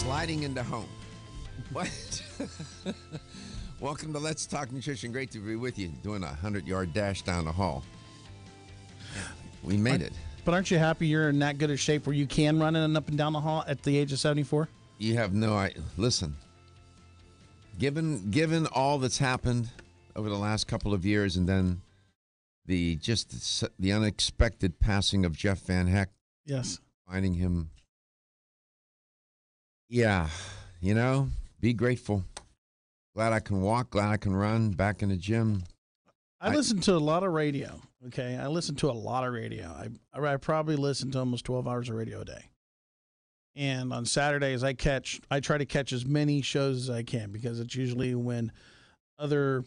Sliding into home. What? Welcome to Let's Talk Nutrition. Great to be with you. Doing a 100-yard dash down the hall. We made it. But aren't you happy you're in that good a shape where you can run in and up and down the hall at the age of 74? You have no idea. Listen, given all that's happened over the last couple of years, and then the unexpected passing of Jeff Van Heck. Yes. Finding him. Yeah, be grateful. Glad I can walk, glad I can run, back in the gym. I listen to a lot of radio, okay? I listen to a lot of radio. I probably listen to almost 12 hours of radio a day. And on Saturdays, I try to catch as many shows as I can because it's usually when other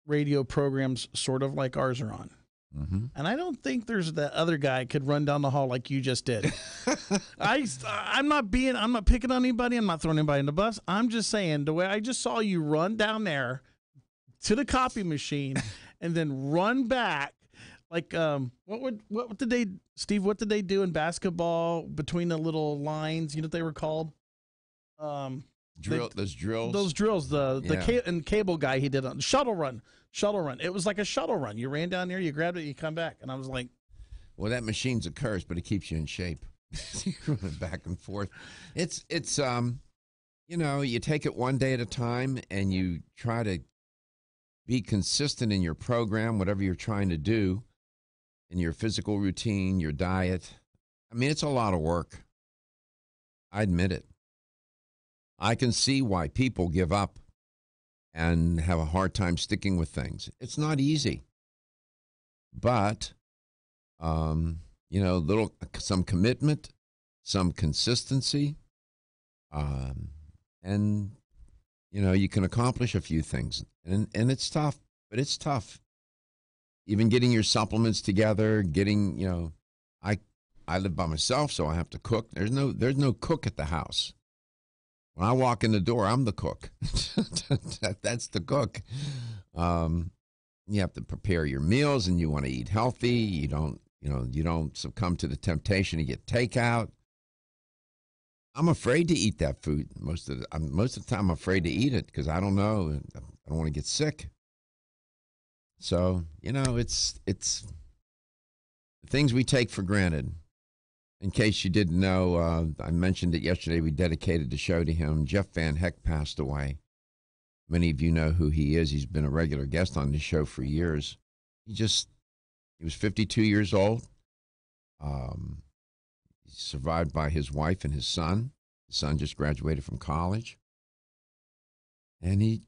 radio programs sort of like ours are on. Mm-hmm. And I don't think there's that other guy could run down the hall like you just did. I'm not picking on anybody. I'm not throwing anybody in the bus. I'm just saying the way I just saw you run down there to the copy machine and then run back. Like, what did they do in basketball between the little lines? You know what they were called? Those drills. Those drills. The cable guy, he did a shuttle run. It was like a shuttle run. You ran down there, you grabbed it, you come back. And I was like, well, that machine's a curse, but it keeps you in shape. You're running back and forth. It's you take it one day at a time and you try to be consistent in your program, whatever you're trying to do, in your physical routine, your diet. I mean, it's a lot of work. I admit it. I can see why people give up and have a hard time sticking with things. It's not easy. But, some commitment, some consistency, and, you can accomplish a few things. And it's tough, but it's tough. Even getting your supplements together, I live by myself, so I have to cook. There's no cook at the house. When I walk in the door, I'm the cook. That's the cook. You have to prepare your meals, and you want to eat healthy. You don't succumb to the temptation to get takeout. I'm afraid to eat that food most of the time. I'm afraid to eat it because I don't know. I don't want to get sick. So it's the things we take for granted. In case you didn't know, I mentioned it yesterday. We dedicated the show to him. Jeff Van Heck passed away. Many of you know who he is. He's been a regular guest on the show for years. He was 52 years old. He's survived by his wife and his son. His son just graduated from college. And he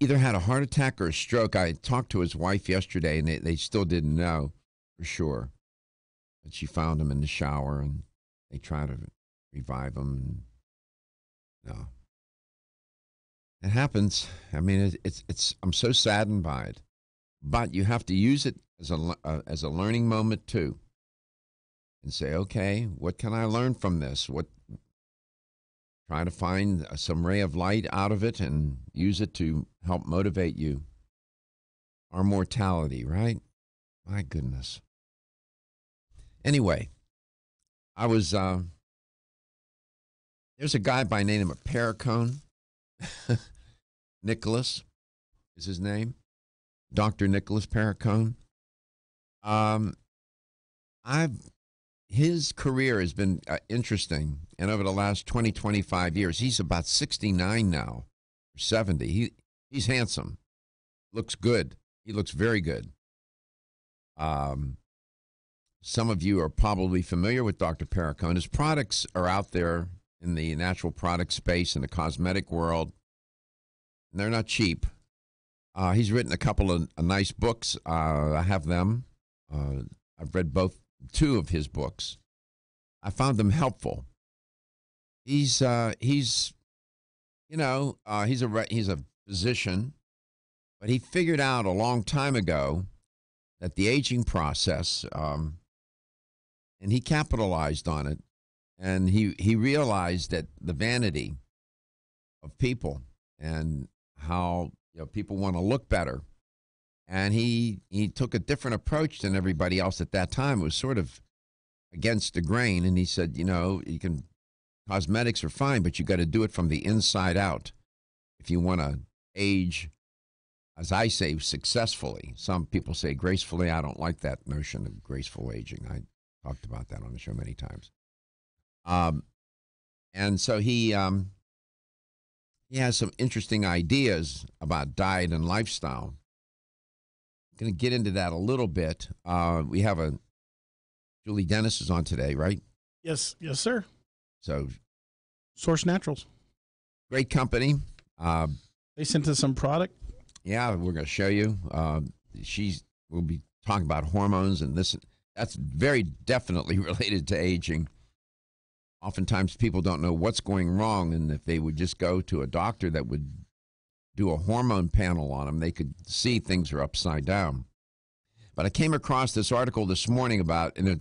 either had a heart attack or a stroke. I talked to his wife yesterday, and they still didn't know for sure. But she found him in the shower, and they tried to revive him. No. It happens. I mean, it's. I'm so saddened by it. But you have to use it as a learning moment, too. And say, okay, what can I learn from this? Try to find some ray of light out of it and use it to help motivate you. Our mortality, right? My goodness. Anyway, there's a guy by the name of Perricone. Nicholas is his name. Dr. Nicholas Perricone. His career has been interesting, and over the last 20, 25 years, he's about 69 now, or 70. He's handsome, looks good. He looks very good. Some of you are probably familiar with Dr. Perricone. His products are out there in the natural product space, in the cosmetic world. And they're not cheap. He's written a couple of nice books. I have them. I've read two of his books. I found them helpful. He's a physician, but he figured out a long time ago that the aging process, and he capitalized on it, and he realized that the vanity of people and how people want to look better. And he took a different approach than everybody else at that time. It was sort of against the grain, and he said, cosmetics are fine, but you got to do it from the inside out if you want to age, as I say, successfully. Some people say gracefully. I don't like that notion of graceful aging. I talked about that on the show many times. And so he has some interesting ideas about diet and lifestyle. I'm going to get into that a little bit. We have Julie Dennis is on today, right? Yes, sir. So, Source Naturals, great company. They sent us some product. Yeah, we're going to show you. We'll be talking about hormones and this. That's very definitely related to aging. Oftentimes people don't know what's going wrong, and if they would just go to a doctor that would do a hormone panel on them, they could see things are upside down. But I came across this article this morning about, the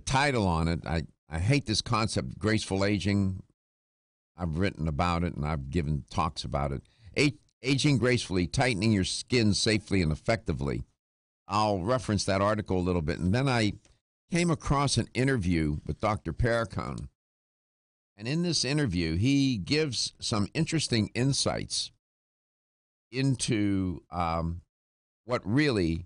title on it, I hate this concept, graceful aging. I've written about it, and I've given talks about it. Aging gracefully, tightening your skin safely and effectively. I'll reference that article a little bit. And then I came across an interview with Dr. Perricone. And in this interview, he gives some interesting insights into what really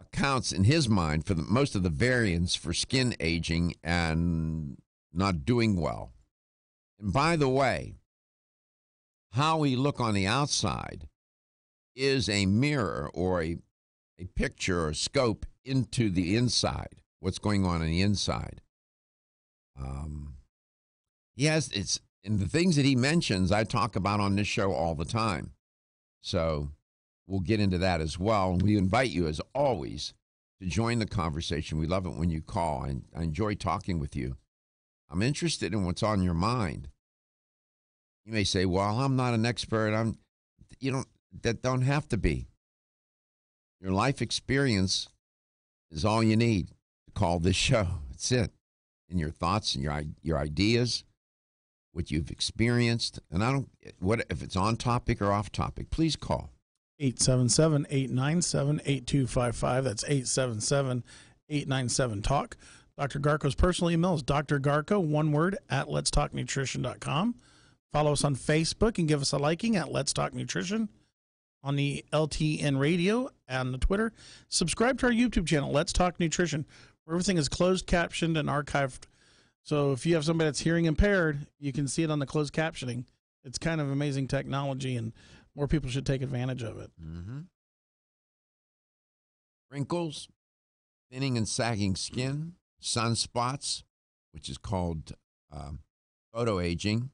accounts in his mind for most of the variants for skin aging and not doing well. And by the way, how we look on the outside is a mirror or a picture or scope into the inside, what's going on the inside. It's and the things that he mentions, I talk about on this show all the time. So we'll get into that as well. And we invite you, as always, to join the conversation. We love it when you call. I enjoy talking with you. I'm interested in what's on your mind. You may say, well, I'm not an expert. That don't have to be. Your life experience is all you need to call this show. That's it. And your thoughts and your ideas, what you've experienced. And if it's on topic or off topic, please call. 877-897-8255. That's 877-897-TALK. Dr. Garko's personal email is drgarko, one word, at letstalknutrition.com. Follow us on Facebook and give us a liking at Let's Talk Nutrition on the LTN radio and the Twitter. Subscribe to our YouTube channel, Let's Talk Nutrition, where everything is closed captioned and archived. So if you have somebody that's hearing impaired, you can see it on the closed captioning. It's kind of amazing technology, and more people should take advantage of it. Mm-hmm. Wrinkles, thinning and sagging skin, sunspots, which is called photoaging,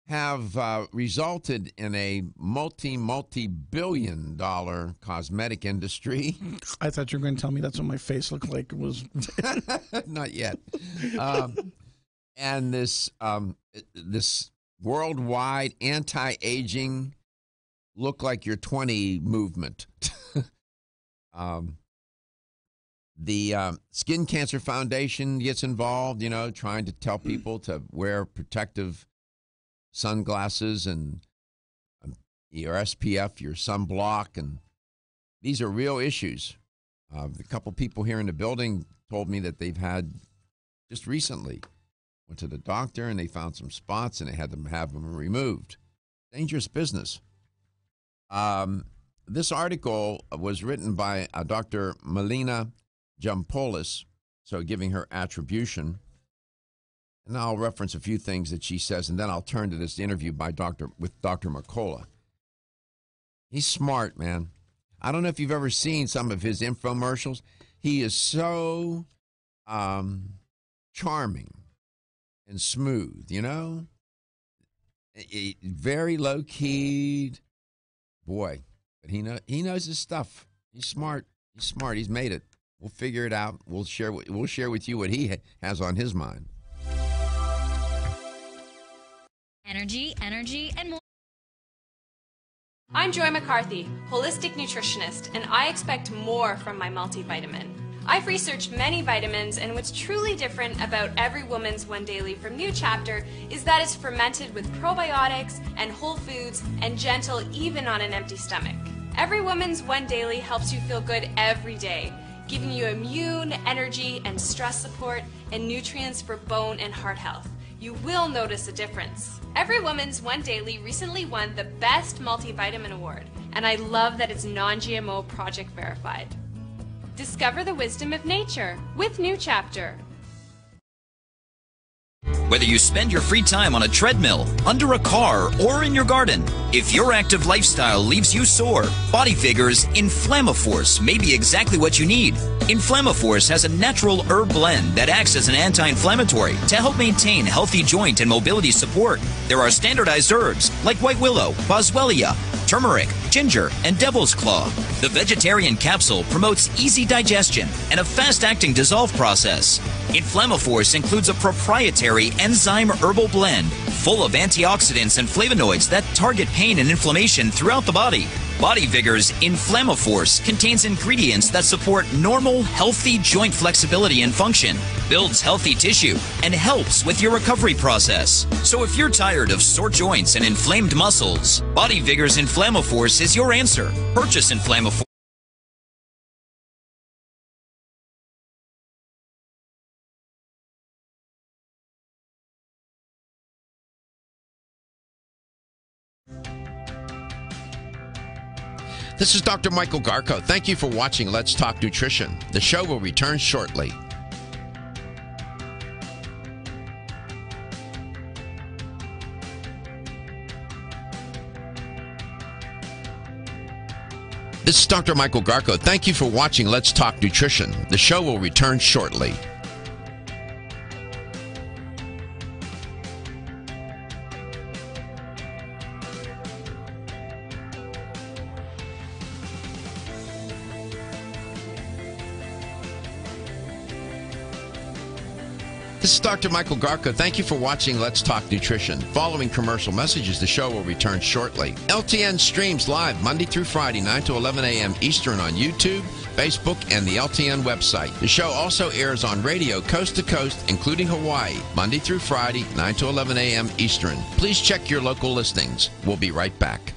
have resulted in a multi-billion-dollar cosmetic industry. I thought you were going to tell me that's what my face looked like. It was not yet. And this worldwide anti-aging, look like you're 20 movement. The Skin Cancer Foundation gets involved, trying to tell people to wear protective sunglasses and your SPF, your sunblock, and these are real issues. A couple people here in the building told me that they've had, just recently, went to the doctor and they found some spots and they had to have them removed. Dangerous business. This article was written by Dr. Melina Jampoulos, so giving her attribution. And I'll reference a few things that she says, and then I'll turn to this interview with Dr. McCullough. He's smart, man. I don't know if you've ever seen some of his infomercials. He is so charming and smooth, very low-keyed. Boy, but he knows his stuff. He's smart. He's made it. We'll figure it out. We'll share with you what he has on his mind. Energy, and more. I'm Joy McCarthy, holistic nutritionist, and I expect more from my multivitamin. I've researched many vitamins, and what's truly different about Every Woman's One Daily from New Chapter is that it's fermented with probiotics and whole foods and gentle even on an empty stomach. Every Woman's One Daily helps you feel good every day. giving you immune, energy, and stress support, and nutrients for bone and heart health. You will notice a difference. Every Woman's One Daily recently won the Best Multivitamin Award, and I love that it's non-GMO project verified. Discover the wisdom of nature with New Chapter. Whether you spend your free time on a treadmill, under a car, or in your garden, if your active lifestyle leaves you sore, Body Vigor's Inflammaforce may be exactly what you need. Inflammaforce has a natural herb blend that acts as an anti-inflammatory to help maintain healthy joint and mobility support. There are standardized herbs like white willow, boswellia, turmeric, ginger, and devil's claw. The vegetarian capsule promotes easy digestion and a fast-acting dissolve process. Inflammaforce includes a proprietary enzyme herbal blend full of antioxidants and flavonoids that target pain and inflammation throughout the body. Body Vigor's Inflammaforce contains ingredients that support normal, healthy joint flexibility and function, builds healthy tissue, and helps with your recovery process. So if you're tired of sore joints and inflamed muscles, Body Vigor's Inflammaforce is your answer. Purchase Inflammaforce. This is Dr. Michael Garko. Thank you for watching Let's Talk Nutrition. The show will return shortly. This is Dr. Michael Garko. Thank you for watching Let's Talk Nutrition. The show will return shortly. This is Dr. Michael Garko. Thank you for watching Let's Talk Nutrition. Following commercial messages, the show will return shortly. LTN streams live Monday through Friday, 9 to 11 a.m. Eastern on YouTube, Facebook, and the LTN website. The show also airs on radio coast to coast, including Hawaii, Monday through Friday, 9 to 11 a.m. Eastern. Please check your local listings. We'll be right back.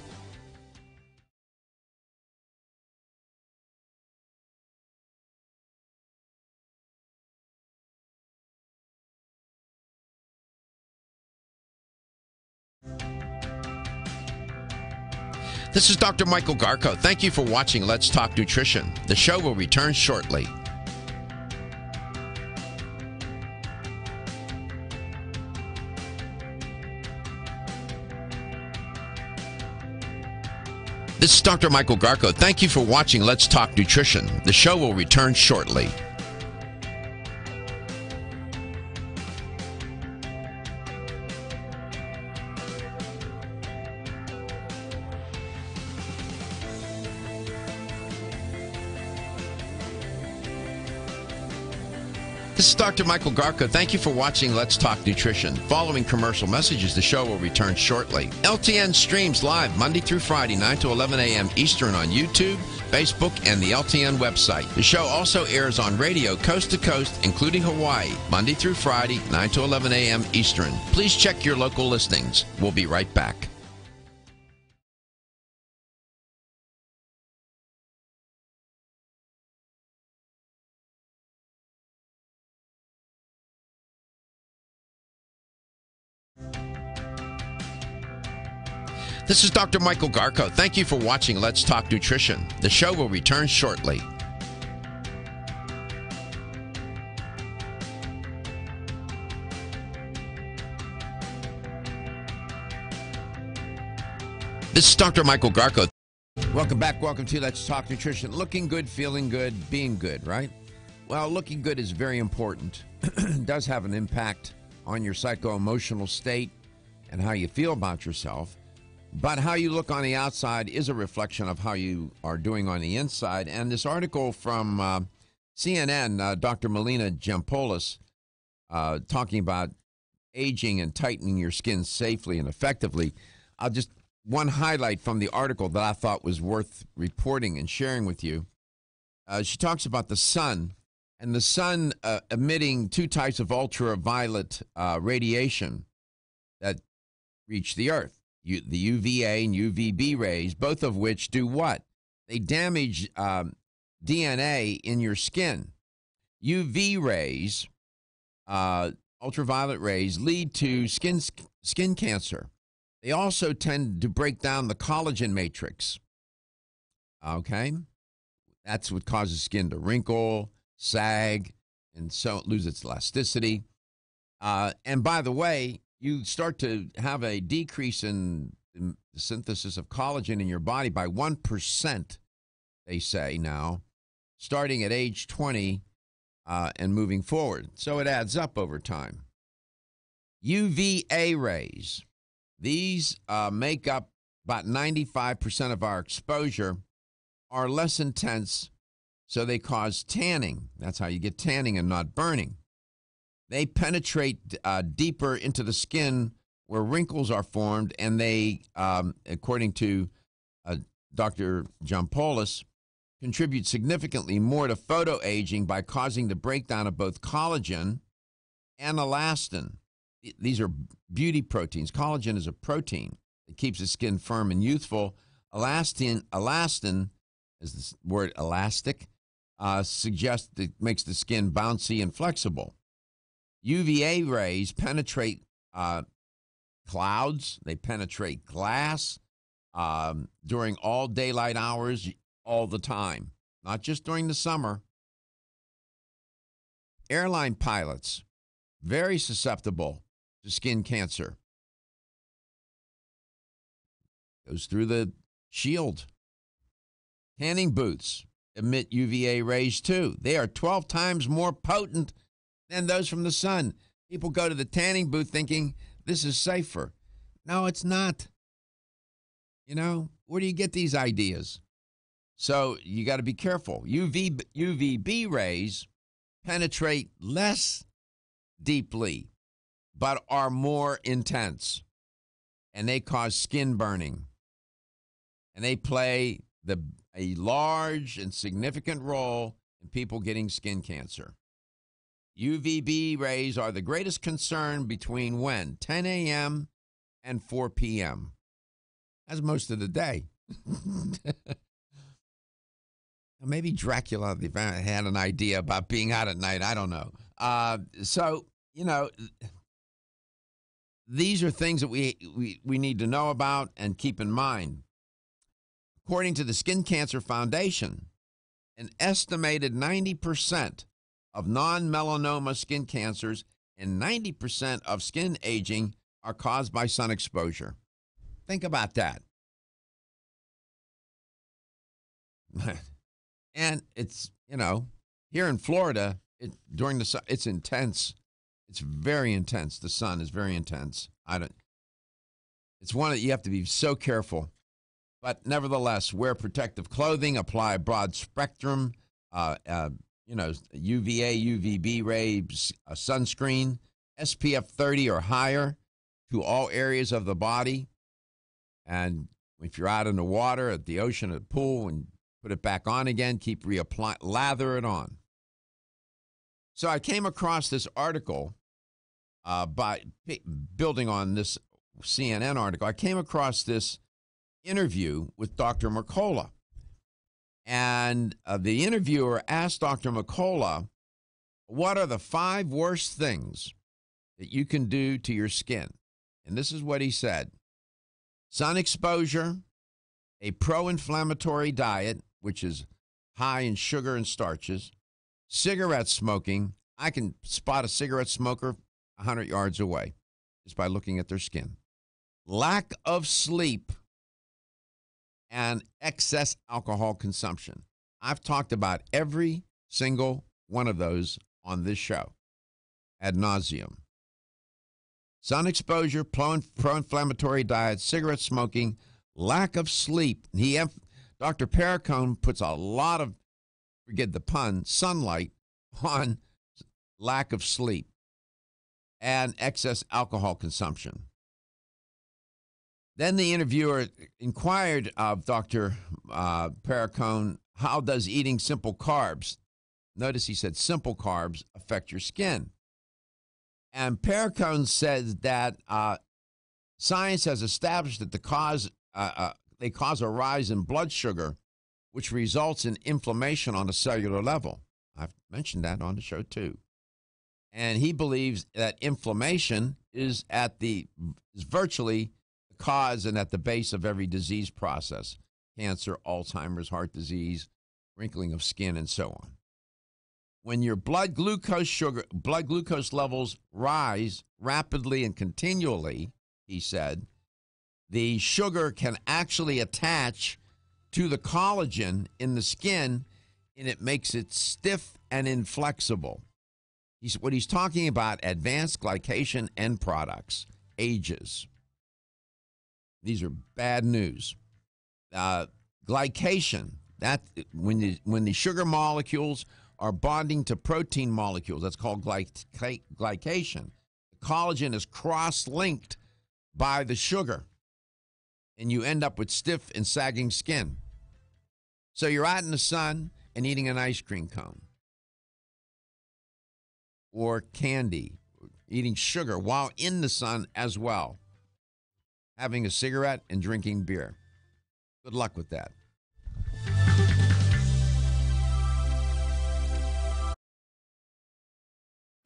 This is Dr. Michael Garko. Thank you for watching Let's Talk Nutrition. The show will return shortly. This is Dr. Michael Garko. Thank you for watching Let's Talk Nutrition. The show will return shortly. This is Dr. Michael Garko. Thank you for watching Let's Talk Nutrition. Following commercial messages, the show will return shortly. LTN streams live Monday through Friday, 9 to 11 a.m. Eastern on YouTube, Facebook, and the LTN website. The show also airs on radio coast to coast, including Hawaii, Monday through Friday, 9 to 11 a.m. Eastern. Please check your local listings. We'll be right back. This is Dr. Michael Garko. Thank you for watching Let's Talk Nutrition. The show will return shortly. This is Dr. Michael Garko. Welcome back. Welcome to Let's Talk Nutrition. Looking good, feeling good, being good, right? Well, looking good is very important. It does have an impact on your psycho-emotional state and how you feel about yourself. But how you look on the outside is a reflection of how you are doing on the inside. And this article from CNN, Dr. Melina Jampoulos, talking about aging and tightening your skin safely and effectively. One highlight from the article that I thought was worth reporting and sharing with you. She talks about the sun, and the sun emitting two types of ultraviolet radiation that reach the earth. The UVA and UVB rays, both of which do what? They damage DNA in your skin. UV rays, ultraviolet rays, lead to skin cancer. They also tend to break down the collagen matrix. Okay? That's what causes skin to wrinkle, sag, and so lose its elasticity. And by the way, you start to have a decrease in the synthesis of collagen in your body by 1%, they say now, starting at age 20 and moving forward. So it adds up over time. UVA rays. These make up about 95% of our exposure, are less intense, so they cause tanning. That's how you get tanning and not burning. They penetrate deeper into the skin where wrinkles are formed, and they, according to Dr. Jampoulos, contribute significantly more to photoaging by causing the breakdown of both collagen and elastin. These are beauty proteins. Collagen is a protein that keeps the skin firm and youthful. Elastin, as the word elastic, suggests that it makes the skin bouncy and flexible. UVA rays penetrate clouds. They penetrate glass during all daylight hours, all the time, not just during the summer. Airline pilots, very susceptible to skin cancer. Goes through the shield. Tanning booths emit UVA rays too. They are 12 times more potent than those from the sun. People go to the tanning booth thinking this is safer. No, it's not. You know, where do you get these ideas? So you got to be careful. UVB rays penetrate less deeply, but are more intense, and they cause skin burning. And they play a large and significant role in people getting skin cancer. UVB rays are the greatest concern between when? 10 a.m. and 4 p.m. That's most of the day. Maybe Dracula had an idea about being out at night. I don't know. So, you know, these are things that we need to know about and keep in mind. According to the Skin Cancer Foundation, an estimated 90% of non-melanoma skin cancers and 90% of skin aging are caused by sun exposure. Think about that. And it's, you know, here in Florida, during the sun, it's intense. It's very intense. The sun is very intense. It's one that you have to be so careful. But nevertheless, wear protective clothing, apply a broad spectrum, UVA, UVB rays, sunscreen, SPF 30 or higher to all areas of the body. And if you're out in the water, at the ocean, at the pool, and put it back on again, keep reapplying, lather it on. So I came across this article by building on this CNN article. I came across this interview with Dr. Mercola. And the interviewer asked Dr. Mercola, what are the 5 worst things that you can do to your skin? And this is what he said. Sun exposure, a pro-inflammatory diet, which is high in sugar and starches, cigarette smoking. I can spot a cigarette smoker 100 yards away just by looking at their skin. Lack of sleep and excess alcohol consumption. I've talked about every single one of those on this show ad nauseum. Sun exposure, pro-inflammatory diet, cigarette smoking, lack of sleep. Dr. Perricone puts a lot of, forget the pun, sunlight on lack of sleep and excess alcohol consumption. Then the interviewer inquired of Dr. Perricone, how does eating simple carbs, notice he said simple carbs, affect your skin? And Perricone says that science has established that they cause a rise in blood sugar which results in inflammation on a cellular level. I've mentioned that on the show too. And he believes that inflammation is virtually the cause and at the base of every disease process: cancer, Alzheimer's, heart disease, wrinkling of skin, and so on. When your blood glucose levels rise rapidly and continually, he said, the sugar can actually attach to the collagen in the skin, and it makes it stiff and inflexible. What he's talking about, advanced glycation end products, AGEs. These are bad news. Glycation, that when the sugar molecules are bonding to protein molecules, that's called glycation. The collagen is cross-linked by the sugar, and you end up with stiff and sagging skin. So you're out in the sun and eating an ice cream cone or candy, eating sugar while in the sun as well, having a cigarette and drinking beer. Good luck with that.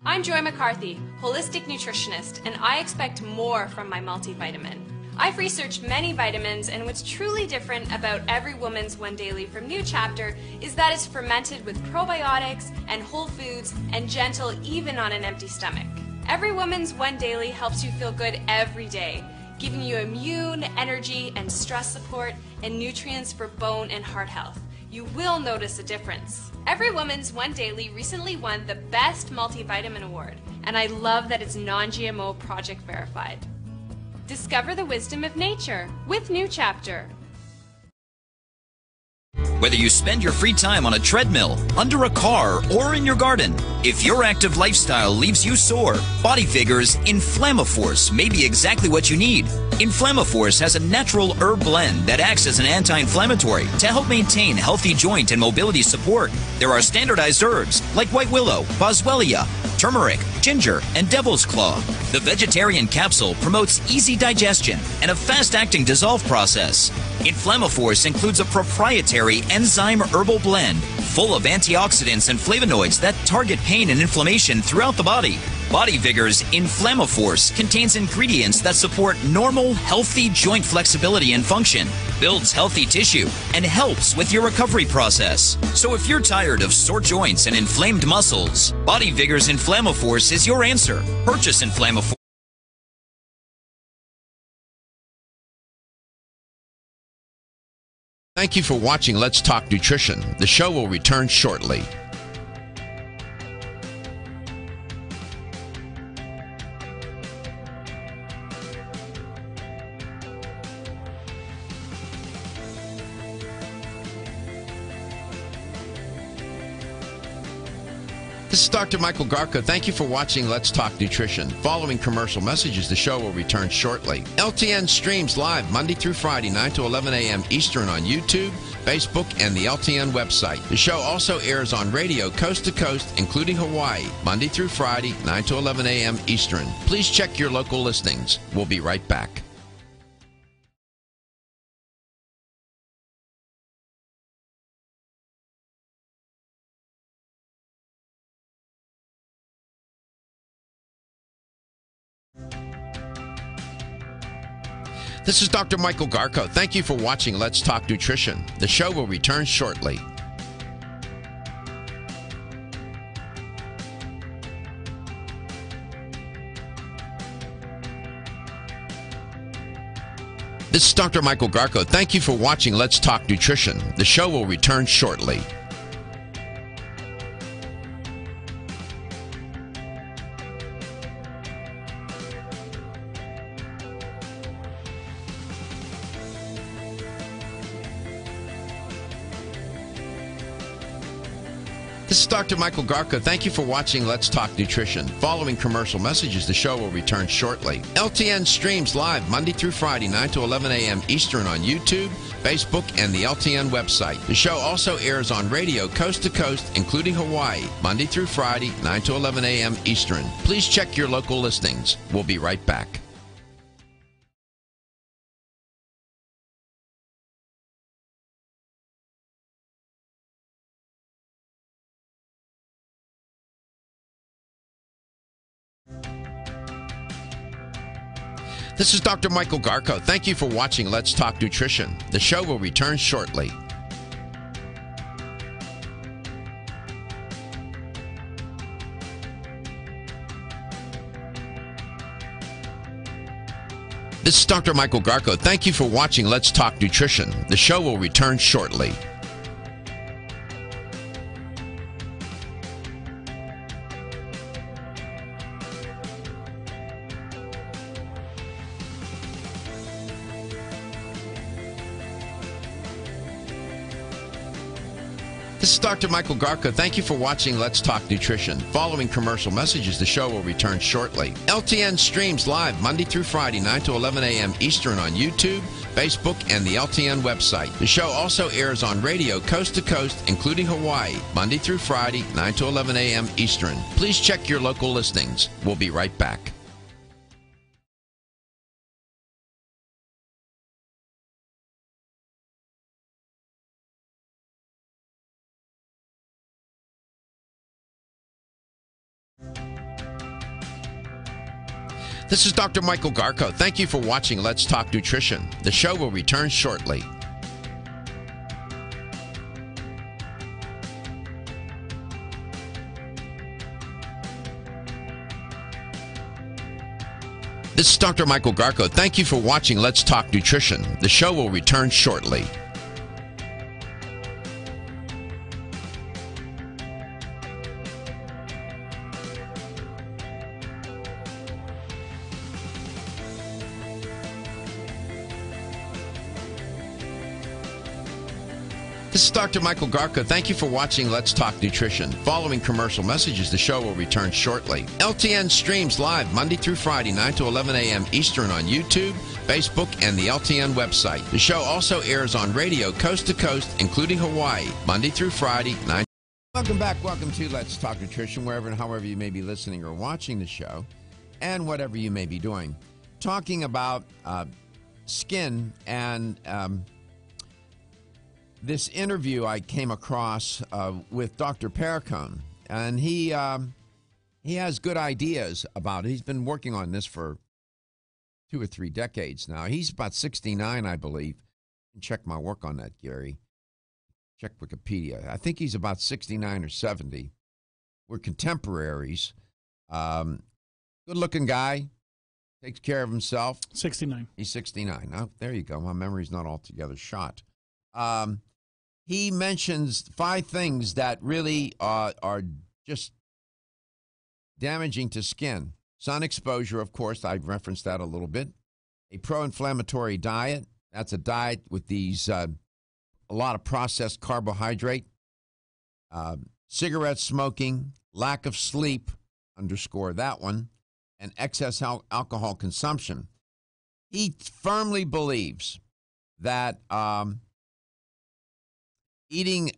I'm Joy McCarthy, holistic nutritionist, and I expect more from my multivitamin. I've researched many vitamins, and what's truly different about Every Woman's One Daily from New Chapter is that it's fermented with probiotics and whole foods and gentle even on an empty stomach. Every Woman's One Daily helps you feel good every day, giving you immune, energy, and stress support, and nutrients for bone and heart health. You will notice a difference. Every Woman's One Daily recently won the Best Multivitamin Award, and I love that it's non-GMO project verified. Discover the wisdom of nature with New Chapter. Whether you spend your free time on a treadmill, under a car, or in your garden, if your active lifestyle leaves you sore, Body Figures Inflammaforce may be exactly what you need. Inflammaforce has a natural herb blend that acts as an anti-inflammatory to help maintain healthy joint and mobility support. There are standardized herbs like white willow, boswellia, turmeric, ginger, and devil's claw. The vegetarian capsule promotes easy digestion and a fast-acting dissolve process. Inflammaforce includes a proprietary enzyme herbal blend full of antioxidants and flavonoids that target pain and inflammation throughout the body. Body Vigor's Inflammaforce contains ingredients that support normal, healthy joint flexibility and function, builds healthy tissue, and helps with your recovery process. So if you're tired of sore joints and inflamed muscles, Body Vigor's Inflammaforce is your answer. Purchase Inflammaforce. Thank you for watching Let's Talk Nutrition. The show will return shortly. This is Dr. Michael Garko. Thank you for watching Let's Talk Nutrition. Following commercial messages, the show will return shortly. LTN streams live Monday through Friday, 9 to 11 a.m. Eastern on YouTube, Facebook, and the LTN website. The show also airs on radio coast to coast, including Hawaii, Monday through Friday, 9 to 11 a.m. Eastern. Please check your local listings. We'll be right back. This is Dr. Michael Garko. Thank you for watching Let's Talk Nutrition. The show will return shortly. This is Dr. Michael Garko. Thank you for watching Let's Talk Nutrition. The show will return shortly. This is Dr. Michael Garko. Thank you for watching Let's Talk Nutrition. Following commercial messages, the show will return shortly. LTN streams live Monday through Friday, 9 to 11 a.m. Eastern on YouTube, Facebook, and the LTN website. The show also airs on radio coast to coast, including Hawaii, Monday through Friday, 9 to 11 a.m. Eastern. Please check your local listings. We'll be right back. This is Dr. Michael Garko. Thank you for watching Let's Talk Nutrition. The show will return shortly. This is Dr. Michael Garko. Thank you for watching Let's Talk Nutrition. The show will return shortly. This is Dr. Michael Garko. Thank you for watching Let's Talk Nutrition. Following commercial messages, the show will return shortly. LTN streams live Monday through Friday, 9 to 11 a.m. Eastern on YouTube, Facebook, and the LTN website. The show also airs on radio coast to coast, including Hawaii, Monday through Friday, 9 to 11 a.m. Eastern. Please check your local listings. We'll be right back. This is Dr. Michael Garko. Thank you for watching Let's Talk Nutrition. The show will return shortly. This is Dr. Michael Garko. Thank you for watching Let's Talk Nutrition. The show will return shortly. This is Dr. Michael Garko. Thank you for watching Let's Talk Nutrition. Following commercial messages, the show will return shortly. LTN streams live Monday through Friday, 9 to 11 a.m. Eastern on YouTube, Facebook, and the LTN website. The show also airs on radio coast to coast, including Hawaii, Monday through Friday, 9. Welcome back. Welcome to Let's Talk Nutrition, wherever and however you may be listening or watching the show, and whatever you may be doing. Talking about skin and this interview I came across with Dr. Perricone, and he has good ideas about it. He's been working on this for 2 or 3 decades now. He's about 69, I believe. Check my work on that, Gary. Check Wikipedia. I think he's about 69 or 70. We're contemporaries. Good-looking guy. Takes care of himself. 69. He's 69. Oh, there you go. My memory's not altogether shot. He mentions 5 things that really are just damaging to skin. Sun exposure, of course, I referenced that a little bit. A pro-inflammatory diet. That's a diet with these a lot of processed carbohydrate. Cigarette smoking, lack of sleep, underscore that one, and excess alcohol consumption. He firmly believes that eating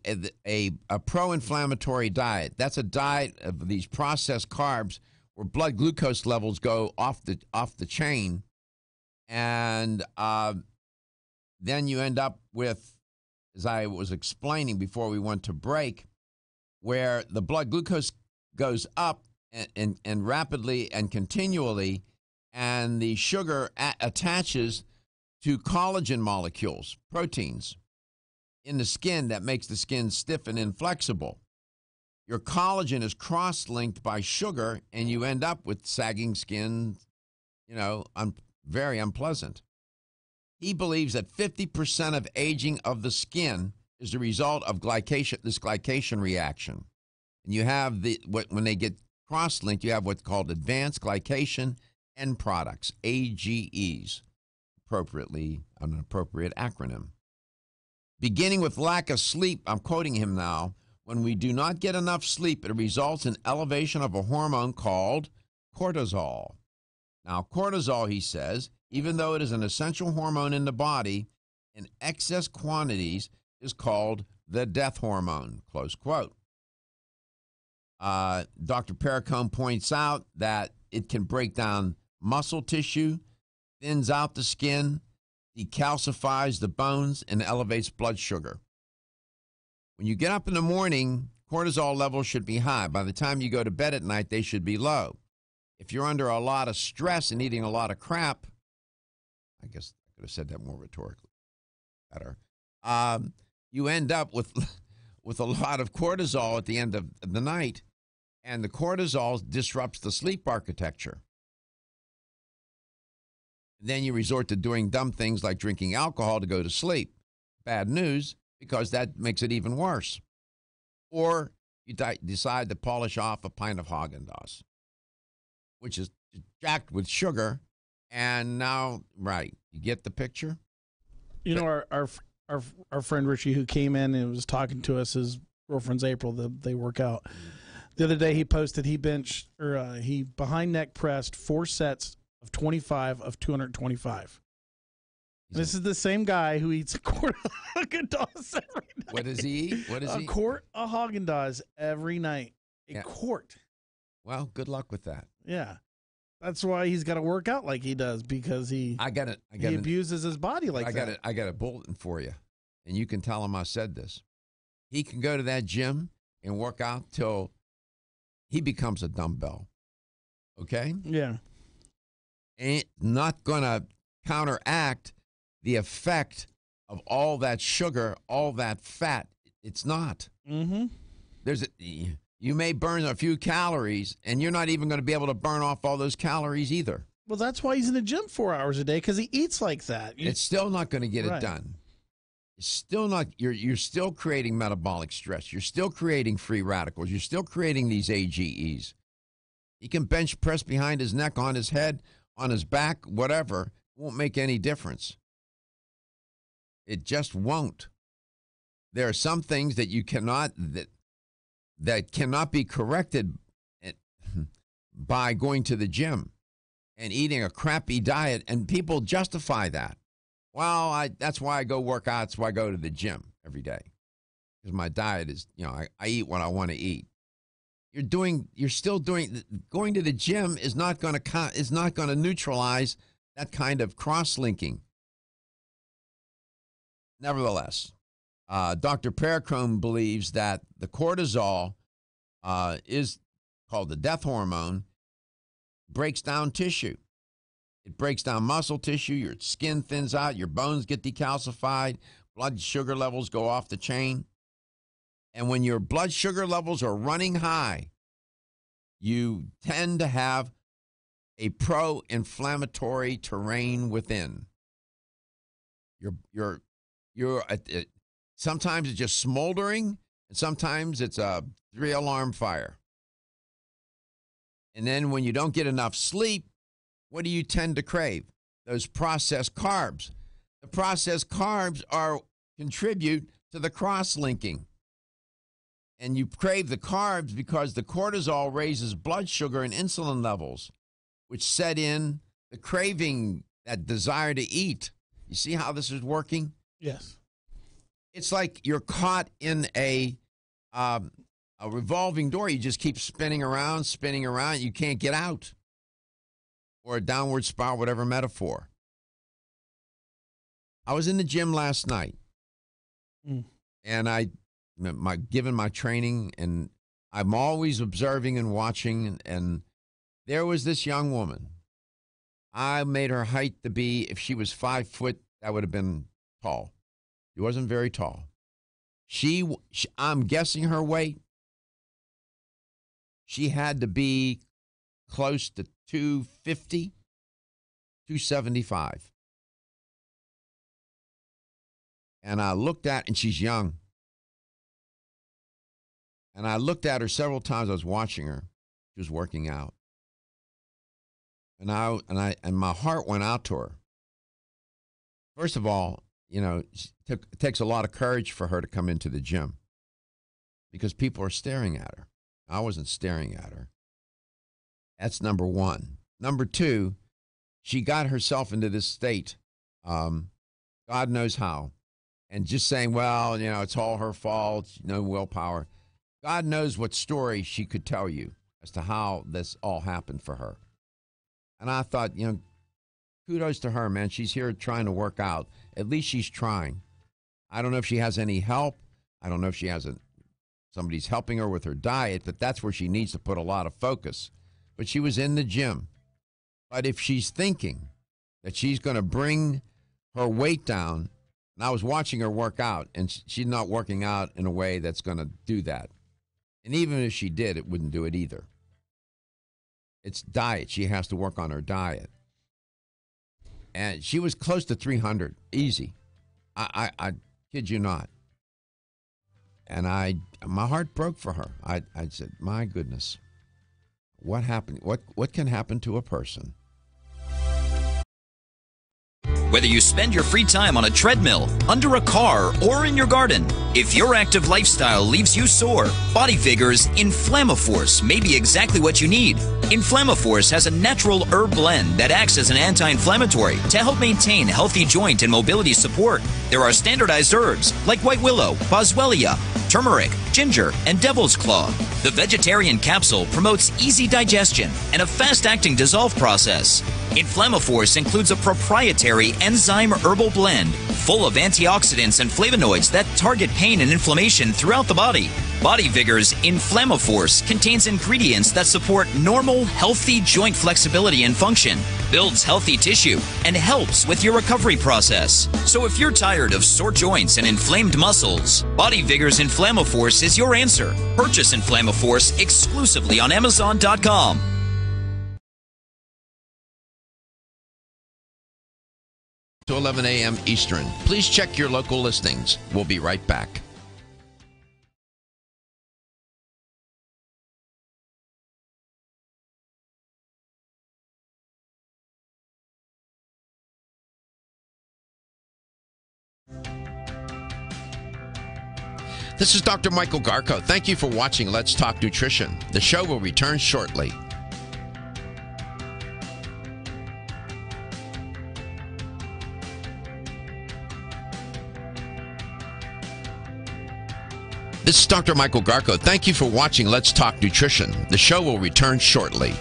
a pro-inflammatory diet, that's a diet of these processed carbs where blood glucose levels go off the chain, and then you end up with, as I was explaining before we went to break, where the blood glucose goes up and rapidly and continually, and the sugar attaches to collagen molecules, proteins, in the skin that makes the skin stiff and inflexible. Your collagen is cross-linked by sugar, and you end up with sagging skin, very unpleasant. He believes that 50% of aging of the skin is the result of this glycation reaction. And you have when they get cross-linked, you have what's called advanced glycation end products, AGEs, an appropriate acronym. Beginning with lack of sleep, I'm quoting him now, when we do not get enough sleep, it results in elevation of a hormone called cortisol. Now, cortisol, he says, even though it is an essential hormone in the body, in excess quantities is called the death hormone, close quote. Dr. Perricone points out that it can break down muscle tissue, thins out the skin, decalcifies the bones, and elevates blood sugar. When you get up in the morning, cortisol levels should be high. By the time you go to bed at night, they should be low. If you're under a lot of stress and eating a lot of crap, I guess I could have said that more rhetorically. Better. You end up with a lot of cortisol at the end of the night, and the cortisol disrupts the sleep architecture. Then you resort to doing dumb things like drinking alcohol to go to sleep. Bad news, because that makes it even worse. Or you decide to polish off a pint of Haagen-Dazs, which is jacked with sugar, and now, right, you get the picture? You know, our friend Richie, who came in and was talking to us, his girlfriend's April, they work out. The other day he posted he behind neck pressed 4 sets of 25 of 225. This is the same guy who eats a quart of Haagen-Dazs every night. What does he eat? What is he? A quart of Haagen-Dazs every night. Yeah. Quart. Well, good luck with that. Yeah. That's why he's got to work out like he does, because he abuses his body like that. I got a bulletin for you, and you can tell him I said this. He can go to that gym and work out till he becomes a dumbbell. Okay? Yeah. Ain't not going to counteract the effect of all that sugar, all that fat. It's not. Mm-hmm. You may burn a few calories, and you're not even going to be able to burn off all those calories either. Well, that's why he's in the gym 4 hours a day, because he eats like that. It's still not going to get it done. It's still not. You're still creating metabolic stress. You're still creating free radicals. You're still creating these AGEs. He can bench press behind his neck, on his head, on his back, whatever. It won't make any difference. It just won't. There are some things that you cannot that cannot be corrected by going to the gym and eating a crappy diet, and people justify that. Well, that's why I go work out. That's why I go to the gym every day, because my diet is, I eat what I want to eat. You're still doing. Going to the gym is not going to neutralize that kind of cross-linking. Nevertheless, Dr. Perricone believes that the cortisol is called the death hormone, breaks down tissue. It breaks down muscle tissue, your skin thins out, your bones get decalcified, blood sugar levels go off the chain. And when your blood sugar levels are running high, you tend to have a pro-inflammatory terrain within. You're sometimes it's just smoldering, and sometimes it's a 3-alarm fire. And then when you don't get enough sleep, what do you tend to crave? Those processed carbs. The processed carbs contribute to the cross-linking. And you crave the carbs because the cortisol raises blood sugar and insulin levels, which set in the craving, that desire to eat. You see how this is working? Yes. It's like you're caught in a revolving door. You just keep spinning around. You can't get out. Or a downward spiral, whatever metaphor. I was in the gym last night, and given my training, and I'm always observing and watching, and there was this young woman. I made her height to be, if she was 5 foot, that would have been tall. She wasn't very tall. I'm guessing her weight, she had to be close to 250, 275. And I looked at, and she's young. And I looked at her several times. I was watching her. She was working out. And my heart went out to her. First of all, it takes a lot of courage for her to come into the gym, because people are staring at her. I wasn't staring at her. That's number one. Number two, she got herself into this state, God knows how, and just saying, well, it's all her fault, no willpower. God knows what story she could tell you as to how this all happened for her. And I thought, kudos to her, man. She's here trying to work out. At least she's trying. I don't know if she has any help. I don't know if she has somebody's helping her with her diet, but that's where she needs to put a lot of focus. But she was in the gym. But if she's thinking that she's going to bring her weight down. And I was watching her work out, and she's not working out in a way that's going to do that. And even if she did, it wouldn't do it either. It's diet. She has to work on her diet. And she was close to 300, easy. I kid you not. And my heart broke for her. I said, my goodness, what happened? What can happen to a person? Whether you spend your free time on a treadmill, under a car, or in your garden, if your active lifestyle leaves you sore, Body Vigor's Inflammaforce may be exactly what you need. Inflammaforce has a natural herb blend that acts as an anti-inflammatory to help maintain healthy joint and mobility support. There are standardized herbs like white willow, boswellia, turmeric, ginger, and devil's claw. The vegetarian capsule promotes easy digestion and a fast-acting dissolve process. Inflammaforce includes a proprietary enzyme herbal blend full of antioxidants and flavonoids that target pain and inflammation throughout the body. Body Vigor's Inflammaforce contains ingredients that support normal, healthy joint flexibility and function, builds healthy tissue, and helps with your recovery process. So if you're tired of sore joints and inflamed muscles, Body Vigor's Inflammaforce is your answer. Purchase Inflammaforce exclusively on Amazon.com. To 11 a.m. Eastern. Please check your local listings. We'll be right back. This is Dr. Michael Garko. Thank you for watching Let's Talk Nutrition. The show will return shortly. This is Dr. Michael Garko. Thank you for watching Let's Talk Nutrition. The show will return shortly.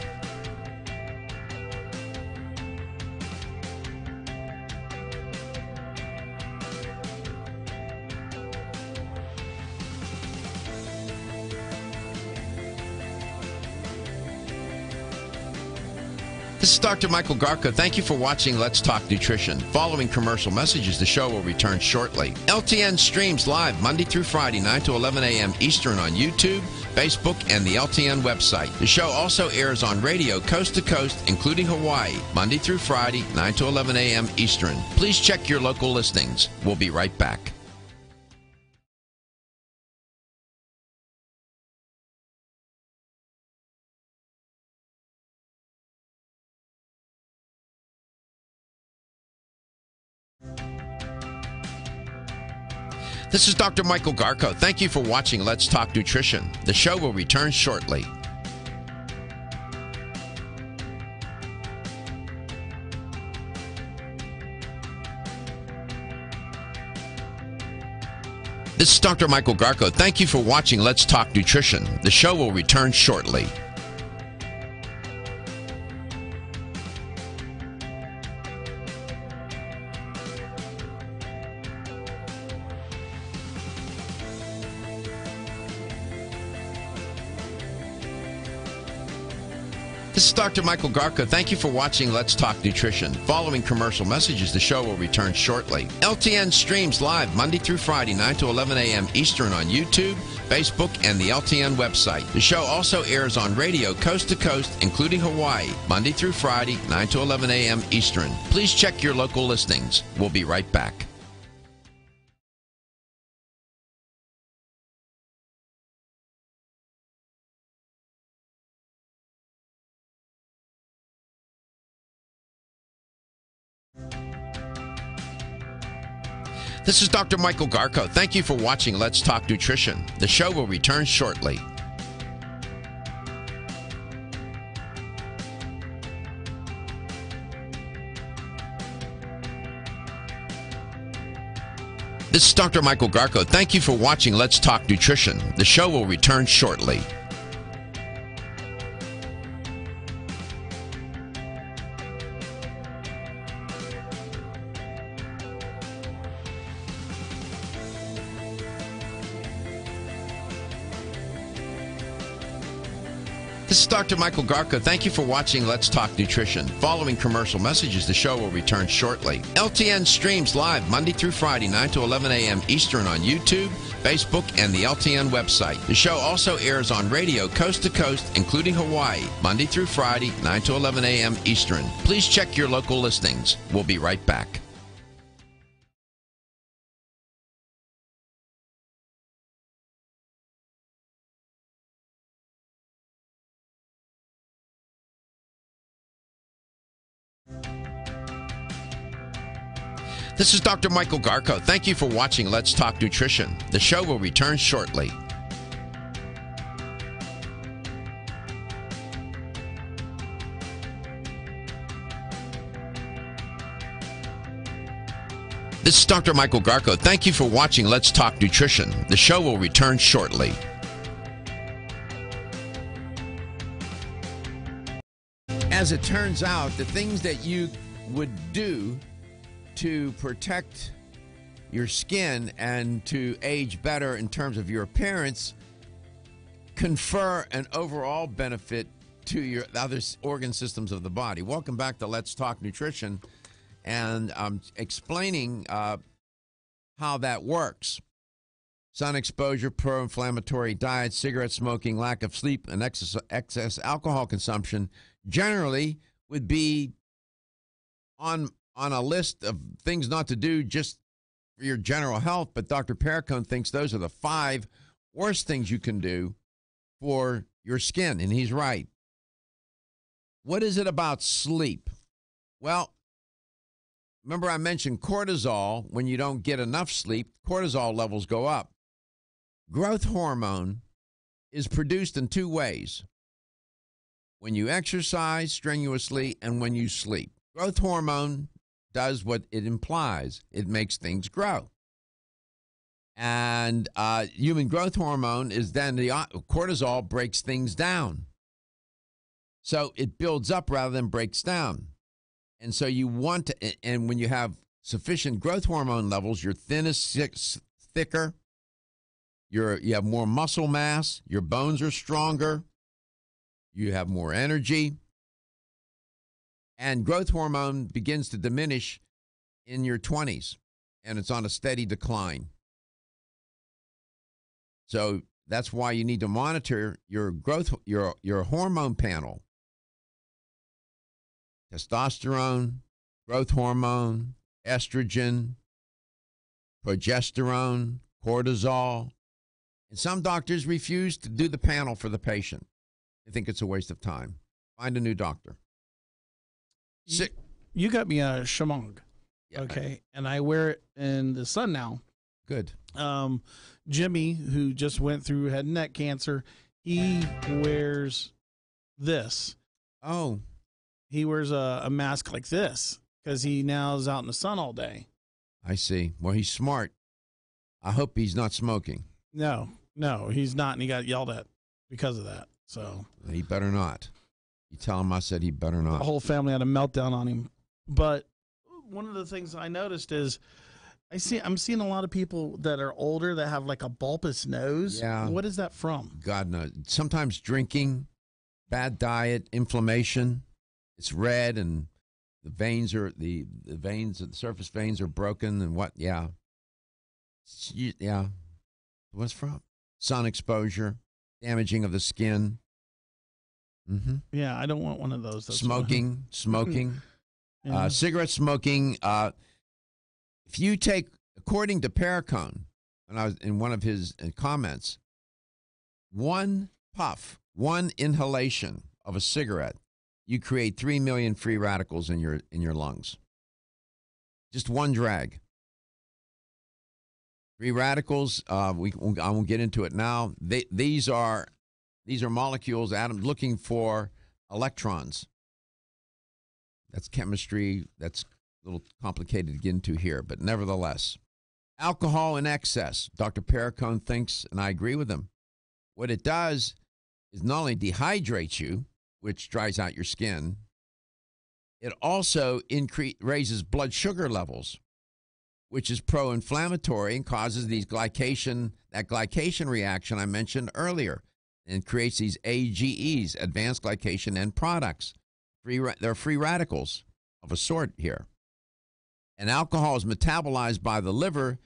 This is Dr. Michael Garko. Thank you for watching Let's Talk Nutrition. Following commercial messages, the show will return shortly. LTN streams live Monday through Friday, 9 to 11 a.m. Eastern on YouTube, Facebook, and the LTN website. The show also airs on radio coast to coast, including Hawaii, Monday through Friday, 9 to 11 a.m. Eastern. Please check your local listings. We'll be right back. This is Dr. Michael Garko. Thank you for watching Let's Talk Nutrition. The show will return shortly. This is Dr. Michael Garko. Thank you for watching Let's Talk Nutrition. The show will return shortly. This is Dr. Michael Garko. Thank you for watching Let's Talk Nutrition. Following commercial messages, the show will return shortly. LTN streams live Monday through Friday, 9 to 11 a.m. Eastern on YouTube, Facebook, and the LTN website. The show also airs on radio coast to coast, including Hawaii, Monday through Friday, 9 to 11 a.m. Eastern. Please check your local listings. We'll be right back. This is Dr. Michael Garko. Thank you for watching Let's Talk Nutrition. The show will return shortly. This is Dr. Michael Garko. Thank you for watching Let's Talk Nutrition. The show will return shortly. This is Dr. Michael Garko. Thank you for watching Let's Talk Nutrition. Following commercial messages, the show will return shortly. LTN streams live Monday through Friday, 9 to 11 a.m. Eastern on YouTube, Facebook, and the LTN website. The show also airs on radio coast to coast, including Hawaii, Monday through Friday, 9 to 11 a.m. Eastern. Please check your local listings. We'll be right back. This is Dr. Michael Garko. Thank you for watching Let's Talk Nutrition. The show will return shortly. This is Dr. Michael Garko. Thank you for watching Let's Talk Nutrition. The show will return shortly. As it turns out, the things that you would do to protect your skin and to age better in terms of your appearance confer an overall benefit to your other organ systems of the body. Welcome back to Let's Talk Nutrition, and I'm explaining how that works. Sun exposure, pro-inflammatory diet, cigarette smoking, lack of sleep, and excess alcohol consumption generally would be on a list of things not to do just for your general health, but Dr. Perricone thinks those are the 5 worst things you can do for your skin, and he's right. What is it about sleep? Well, remember I mentioned cortisol. When you don't get enough sleep, cortisol levels go up. Growth hormone is produced in 2 ways: when you exercise strenuously and when you sleep. Growth hormone does what it implies. It makes things grow. And human growth hormone is then cortisol breaks things down. So it builds up rather than breaks down. And so you want to, and when you have sufficient growth hormone levels, you're thicker, you have more muscle mass, your bones are stronger, you have more energy. And growth hormone begins to diminish in your 20s, and it's on a steady decline. So that's why you need to monitor your growth, your hormone panel. Testosterone, growth hormone, estrogen, progesterone, cortisol. And some doctors refuse to do the panel for the patient. They think it's a waste of time. Find a new doctor. You got me a shamong, Yeah. okay, and I wear it in the sun now. Good. Jimmy, who just went through head and neck cancer, he wears this. Oh. He wears a mask like this because he now is out in the sun all day. I see. Well, he's smart. I hope he's not smoking. No, he's not, and he got yelled at because of that. So He better not. You tell him I said he better not. the whole family had a meltdown on him. But one of the things I noticed is I'm seeing a lot of people that are older that have like a bulbous nose. Yeah. What is that from? God knows. Sometimes drinking, bad diet, inflammation. It's red, and the veins are the surface veins are broken, and what? Yeah. Yeah. What's from? Sun exposure, damaging of the skin. Mm-hmm. Yeah, I don't want one of those. That's Smoking. Yeah. Cigarette smoking. If you take, according to Perricone, when I was in one of his comments, one puff, one inhalation of a cigarette, you create 3 million free radicals in your lungs. Just one drag. Free radicals. I won't get into it now. These are molecules, atoms looking for electrons. That's chemistry. That's a little complicated to get into here, but nevertheless, alcohol in excess. Dr. Perricone thinks, and I agree with him, what it does is not only dehydrates you, which dries out your skin, it also raises blood sugar levels, which is pro-inflammatory and causes that glycation reaction I mentioned earlier. and creates these AGEs, advanced glycation end products. They're free radicals of a sort here. And alcohol is metabolized by the liver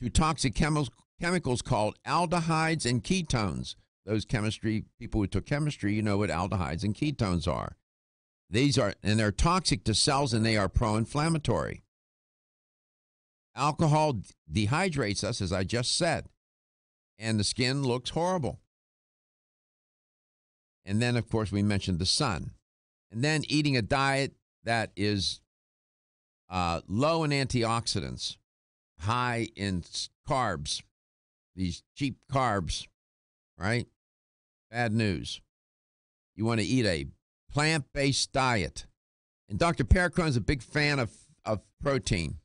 to toxic chemicals called aldehydes and ketones. Those people who took chemistry, you know what aldehydes and ketones are. And they're toxic to cells, and they are pro-inflammatory. Alcohol dehydrates us, as I just said, and the skin looks horrible. And then, of course, we mentioned the sun. And then eating a diet that is low in antioxidants, high in carbs, these cheap carbs, right? Bad news. You want to eat a plant-based diet. And Dr. Perricone is a big fan of protein,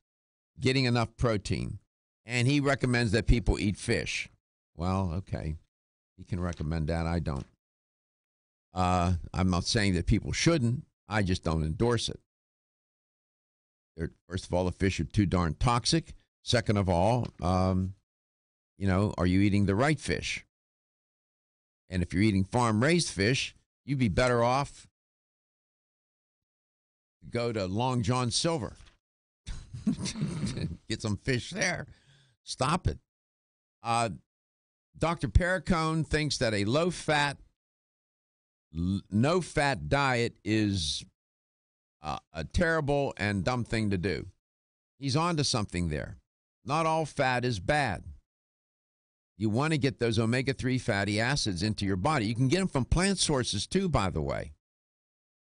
getting enough protein. And he recommends that people eat fish. Well, okay. He can recommend that. I don't. I'm not saying that people shouldn't. I just don't endorse it. First of all, the fish are too darn toxic. Second of all, are you eating the right fish? And if you're eating farm-raised fish, you'd be better off to go to Long John Silver. Get some fish there. Stop it. Dr. Perricone thinks that a low-fat, no-fat diet is a terrible and dumb thing to do. He's on to something there. Not all fat is bad. You want to get those omega-3 fatty acids into your body. You can get them from plant sources too, by the way.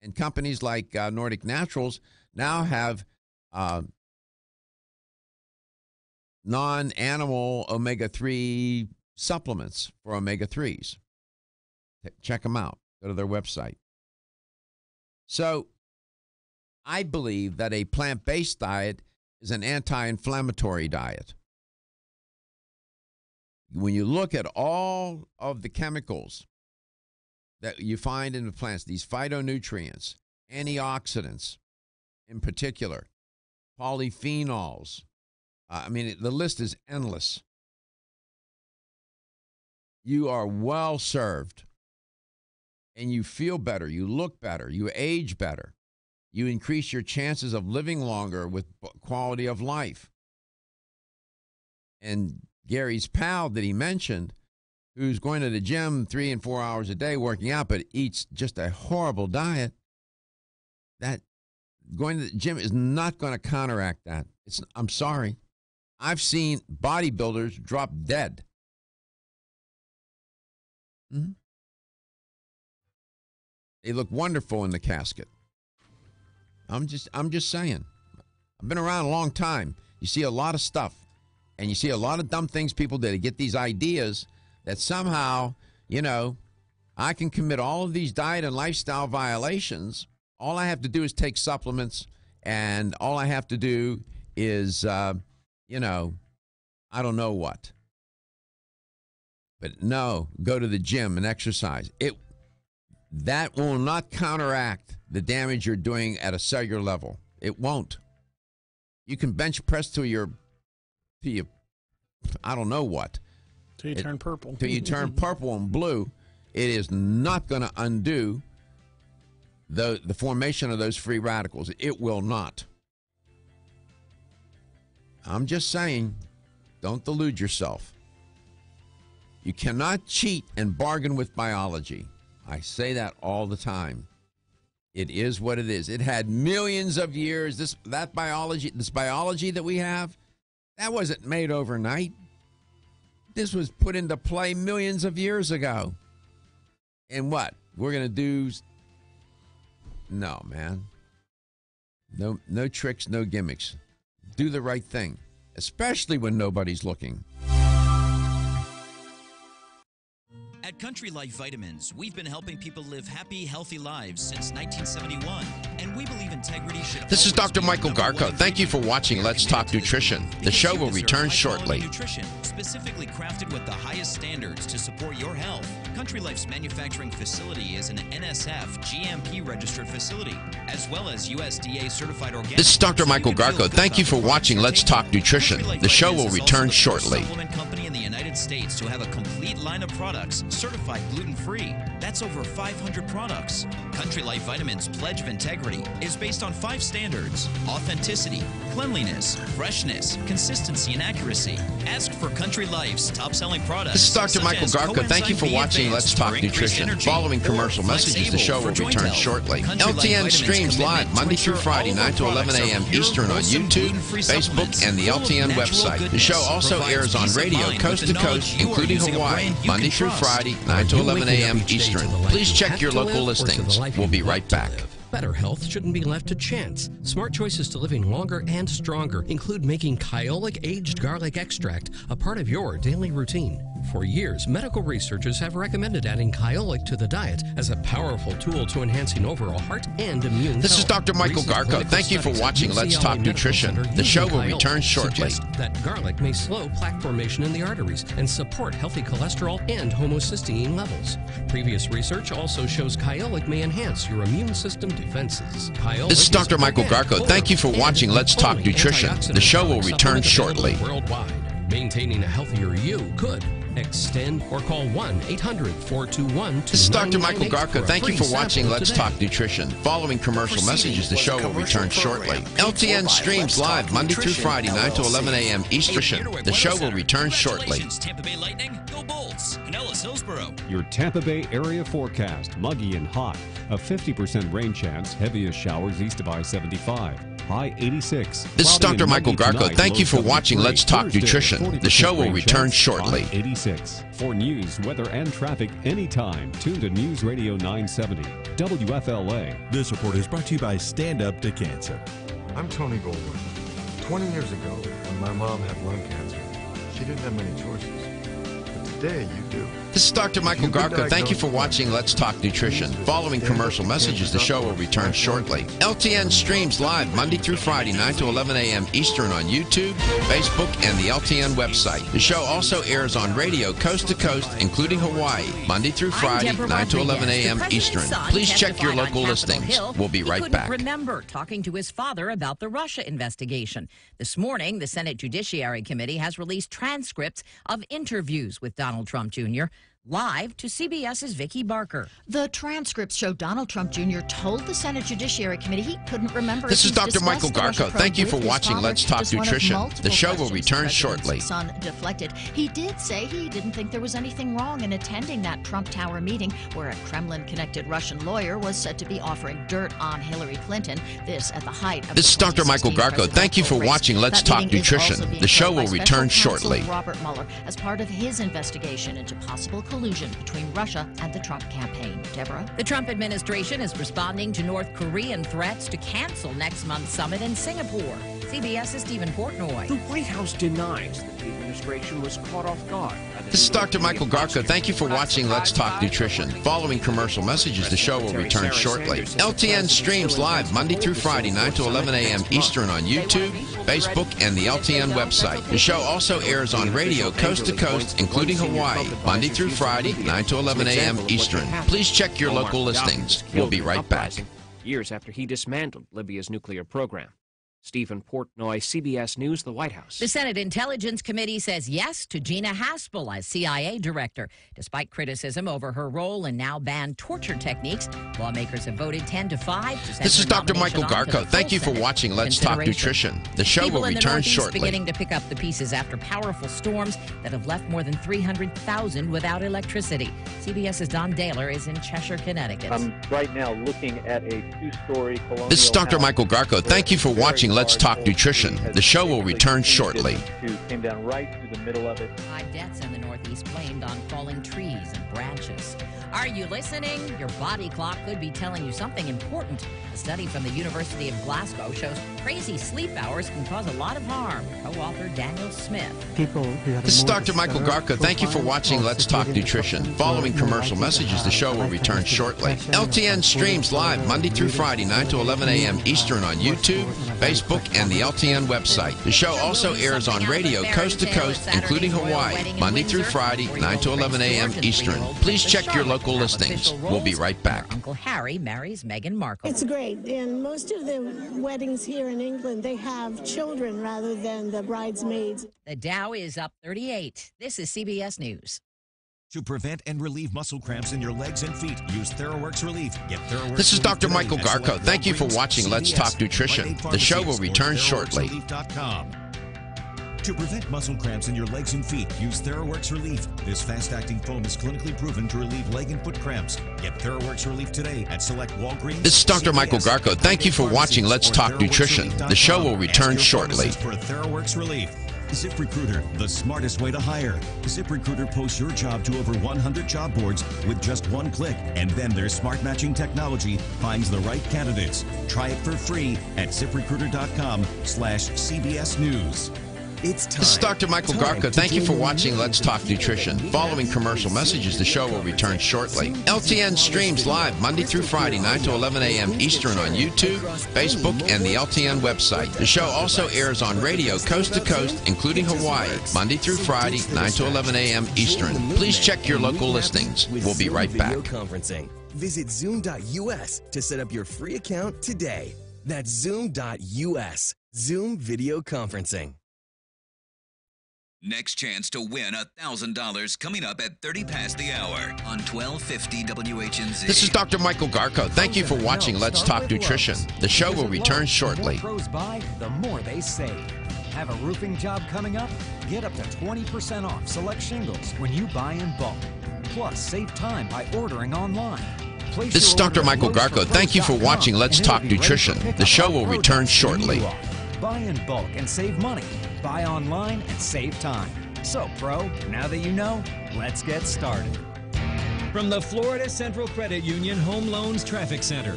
And companies like Nordic Naturals now have non-animal omega-3 supplements for omega-3s. Check them out. Go to their website. So I believe that a plant-based diet is an anti-inflammatory diet. When you look at all of the chemicals that you find in the plants, these phytonutrients, antioxidants in particular, polyphenols, the list is endless. You are well served, and you feel better, you look better, you age better. You increase your chances of living longer with quality of life. And Gary's pal that he mentioned, who's going to the gym 3 and 4 hours a day working out, but eats just a horrible diet, that going to the gym is not going to counteract that. I'm sorry. I've seen bodybuilders drop dead. Mm-hmm. They look wonderful in the casket. I'm just saying. I've been around a long time. You see a lot of stuff, and you see a lot of dumb things people do to get these ideas that somehow, I can commit all of these diet and lifestyle violations. All I have to do is take supplements, and all I have to do is, I don't know what. But no, go to the gym and exercise. That will not counteract the damage you're doing at a cellular level. It won't. You can bench press to your I don't know what. Till you turn purple. Till you turn purple and blue. It is not going to undo the formation of those free radicals. It will not. I'm just saying, don't delude yourself. You cannot cheat and bargain with biology. I say that all the time. It is what it is. It had millions of years. This biology that we have, that wasn't made overnight. This was put into play millions of years ago. And what? We're going to do? No, man. No tricks, no gimmicks. Do the right thing, especially when nobody's looking. At Country Life Vitamins, we've been helping people live happy, healthy lives since 1971, and we believe integrity should. This is Dr. Michael Garko. Thank you for watching Let's Talk Nutrition. The show will return shortly. Nutrition, specifically crafted with the highest standards to support your health. Country Life's manufacturing facility is an NSF GMP registered facility, as well as USDA certified organic. This is Dr. Michael Garko. Thank you for watching Let's Talk Nutrition. The show will return shortly. Supplement company in the United United States to have a complete line of products certified gluten-free. That's over 500 products. Country Life Vitamins Pledge of Integrity is based on 5 standards: authenticity, cleanliness, freshness, consistency, and accuracy. Ask for Country Life's top-selling products. This is Dr. Michael Garko. Thank you for watching Let's Talk Nutrition. Following commercial messages, the show will return shortly. LTN streams live Monday through Friday, 9 to 11 a.m. Eastern on YouTube, Facebook, and the LTN website. The show also airs on radio coast to coast, including Hawaii, Monday through Friday, 9 to 11 a.m. Eastern. Please check your local listings. We'll be right back. Better health shouldn't be left to chance. Smart choices to living longer and stronger include making Kyolic aged garlic extract a part of your daily routine. For years, medical researchers have recommended adding Kyolic to the diet as a powerful tool to enhancing overall heart and immune health. This is Dr. Michael Garko. Thank you for watching Let's Talk Nutrition. The show will return shortly. That garlic may slow plaque formation in the arteries and support healthy cholesterol and homocysteine levels. Previous research also shows Kyolic may enhance your immune system defenses. This is Dr. Michael Garko. Thank you for watching Let's Talk Nutrition. The show will return shortly. Worldwide. Maintaining a healthier you could extend or call 1-800-421-2998. This is Dr. Michael Garko. Thank you for watching Let's Talk Nutrition. Following commercial messages, the show will return shortly. LTN streams live Monday through Friday, 9 to 11 a.m. Eastern. The show will return shortly. Tampa Bay Lightning, go Bolts. Pinellas Hillsborough. Your Tampa Bay area forecast: muggy and hot. A 50% rain chance. Heaviest showers east of I-75. High 86. This is Dr. Michael Garko. Thank you for watching Let's Talk Nutrition. The show will return shortly. 86. For news, weather, and traffic anytime, tune to News Radio 970, WFLA. This report is brought to you by Stand Up to Cancer. I'm Tony Goldwyn. 20 years ago, when my mom had lung cancer, she didn't have many choices. But today, you do. This is Dr. Michael Garko. Thank you for watching Let's Talk Nutrition. Following commercial messages, the show will return shortly. LTN streams live Monday through Friday, 9 to 11 a.m. Eastern on YouTube, Facebook, and the LTN website. The show also airs on radio coast to coast, including Hawaii, Monday through Friday, 9 to 11 a.m. Eastern. Please check your local listings. We'll be right back. Remember talking to his father about the Russia investigation. This morning, the Senate Judiciary Committee has released transcripts of interviews with Donald Trump Jr., live to CBS's Vicki Barker. The transcripts show Donald Trump Jr. told the Senate Judiciary Committee he couldn't remember. This is Dr. Michael Garko. Thank you for watching Let's Talk Nutrition. The show will return shortly. Son deflected. He did say he didn't think there was anything wrong in attending that Trump Tower meeting where a Kremlin-connected Russian lawyer was said to be offering dirt on Hillary Clinton. This at the height of This is Dr. Michael Garko. Thank you for watching Let's Talk Nutrition. The show will return shortly. Robert Mueller as part of his investigation into possible collusion between Russia and the Trump campaign. Deborah? The Trump administration is responding to North Korean threats to cancel next month's summit in Singapore. CBS's Stephen Portnoy. The White House denies that the administration was caught off guard. This is Dr. Michael Garko. Thank you for watching Let's Talk Nutrition. Following commercial messages, the show will return shortly. LTN streams live Monday through Friday, 9 to 11 a.m. Eastern on YouTube, Facebook, and the LTN website. The show also airs on radio coast to coast, including Hawaii, Monday through Friday, 9 to 11 a.m. Eastern. Please check your local listings. We'll be right back. Years after he dismantled Libya's nuclear program. Stephen Portnoy, CBS News, the White House. The Senate Intelligence Committee says yes to Gina Haspel as CIA director. Despite criticism over her role in now banned torture techniques, lawmakers have voted 10-5 to send This is Dr. Michael Garko. Thank you for watching Let's Talk Nutrition. The show will return shortly. Beginning to pick up the pieces after powerful storms that have left more than 300,000 without electricity. CBS's Don Daler is in Cheshire, Connecticut. I'm right now looking at a two-story colonial This is Dr. house. Michael Garko. Thank you for watching Let's Talk Nutrition. The show will return shortly. Came down right through the middle of it. 5 deaths in the Northeast blamed on falling trees and branches. Are you listening? Your body clock could be telling you something important. A study from the University of Glasgow shows crazy sleep hours can cause a lot of harm. Co-author Daniel Smith. This is Dr. Michael Garko. Thank you for watching Let's Talk Nutrition. Following commercial messages, the show will return shortly. LTN streams live Monday through Friday, 9 to 11 a.m. Eastern on YouTube, Facebook, Facebook, and the LTN website. The show also airs on radio coast to coast, including Hawaii, Monday through Friday, 9 to 11 a.m. Eastern. Please check your local listings. We'll be right back. Uncle Harry marries Meghan Markle. It's great. In most of the weddings here in England, they have children rather than the bridesmaids. The Dow is up 38. This is CBS News. To prevent and relieve muscle cramps in your legs and feet, use TheraWorks Relief. Get TheraWorks This is Relief Dr. today Michael at Garko. select Thank you for Walgreens, watching Let's CVS, Talk Nutrition. Rite Aid The show will pharmacies, or return shortly. TheraWorksRelief.com. To prevent muscle cramps in your legs and feet, use TheraWorks Relief. This fast-acting foam is clinically proven to relieve leg and foot cramps. Get TheraWorks Relief today at select Walgreens. This is Dr. CVS, Michael Garko. Thank you for watching Let's Talk Nutrition. The show will return shortly. For TheraWorks Relief. ZipRecruiter, the smartest way to hire. ZipRecruiter posts your job to over 100 job boards with just one click, and then their smart matching technology finds the right candidates. Try it for free at ZipRecruiter.com/CBS News. It's time. This is Dr. Michael Garko. Thank you for watching Let's Talk Nutrition. Following commercial messages, the show will return shortly. LTN streams live Monday through Friday, 9 to 11 a.m. Eastern on YouTube, Facebook, and the LTN website. The show also airs on radio coast to coast, including Hawaii, Monday through Friday, 9 to 11 a.m. Eastern. Please check your local listings. We'll be right back. Conferencing. Visit Zoom.us to set up your free account today. That's Zoom.us. Zoom video conferencing. Next chance to win $1,000 coming up at 30 past the hour on 1250 WHNZ. This is Dr. Michael Garko. Thank you for watching Let's Talk Nutrition. The show will return shortly. The more pros buy, the more they save. Have a roofing job coming up? Get up to 20% off select shingles when you buy in bulk. Plus, save time by ordering online. This is Dr. Michael Garko. Thank you for watching Let's Talk Nutrition. The show will return shortly. Buy in bulk and save money. Buy online and save time. So, pro, now that you know, let's get started. From the Florida Central Credit Union Home Loans Traffic Center.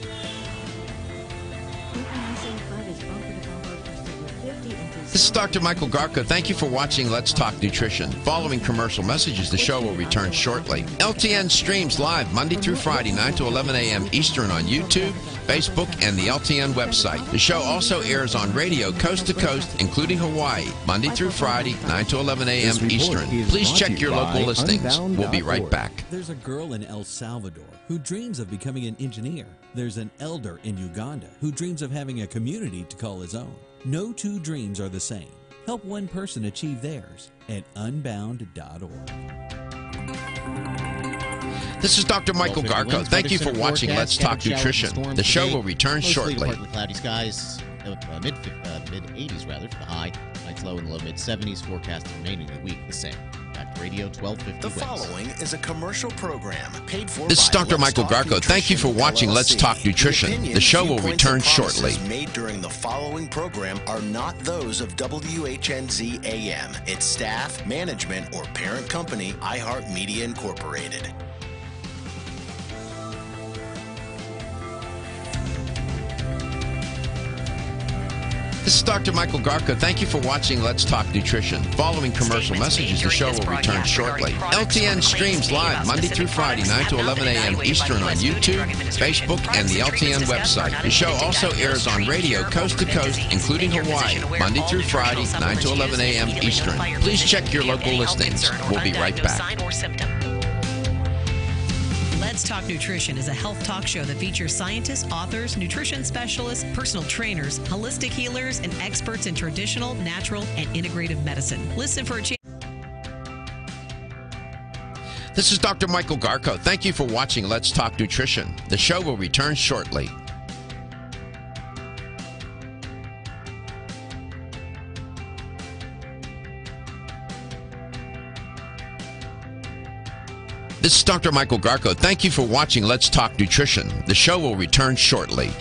This is Dr. Michael Garko. Thank you for watching Let's Talk Nutrition. Following commercial messages, the show will return shortly. LTN streams live Monday through Friday, 9 to 11 a.m. Eastern on YouTube, Facebook, and the LTN website. The show also airs on radio coast to coast, including Hawaii, Monday through Friday, 9 to 11 a.m. Eastern. Please check your local listings. We'll be right back. There's a girl in El Salvador who dreams of becoming an engineer. There's an elder in Uganda who dreams of having a community to call his own. No two dreams are the same. Help one person achieve theirs at unbound.org. This is Dr. Michael Garko. Thank you for watching Let's Talk Nutrition. The show will return shortly. Partly cloudy skies, mid-80s rather for the high. Nights low in the low mid-70s. Forecast remaining the week the same. Back to Radio 1250 The following is a commercial program paid for This is by Dr. Michael Garko. Thank you for watching Let's Talk Nutrition. The show will return shortly. Made during the following program are not those of WHNZ AM, its staff, management, or parent company, iHeartMedia Incorporated. This is Dr. Michael Garko. Thank you for watching Let's Talk Nutrition. Following commercial messages, the show will return shortly. LTN streams live Monday through Friday, 9 to 11 a.m. Eastern on YouTube, Facebook, and the LTN website. The show also airs on radio coast to coast, including Hawaii, Monday through Friday, 9 to 11 a.m. Eastern. Please check your local listings. We'll be right back. Let's Talk Nutrition is a health talk show that features scientists, authors, nutrition specialists, personal trainers, holistic healers, and experts in traditional, natural, and integrative medicine. Listen for a chance. This is Dr. Michael Garko. Thank you for watching Let's Talk Nutrition. The show will return shortly. This is Dr. Michael Garko. Thank you for watching Let's Talk Nutrition. The show will return shortly.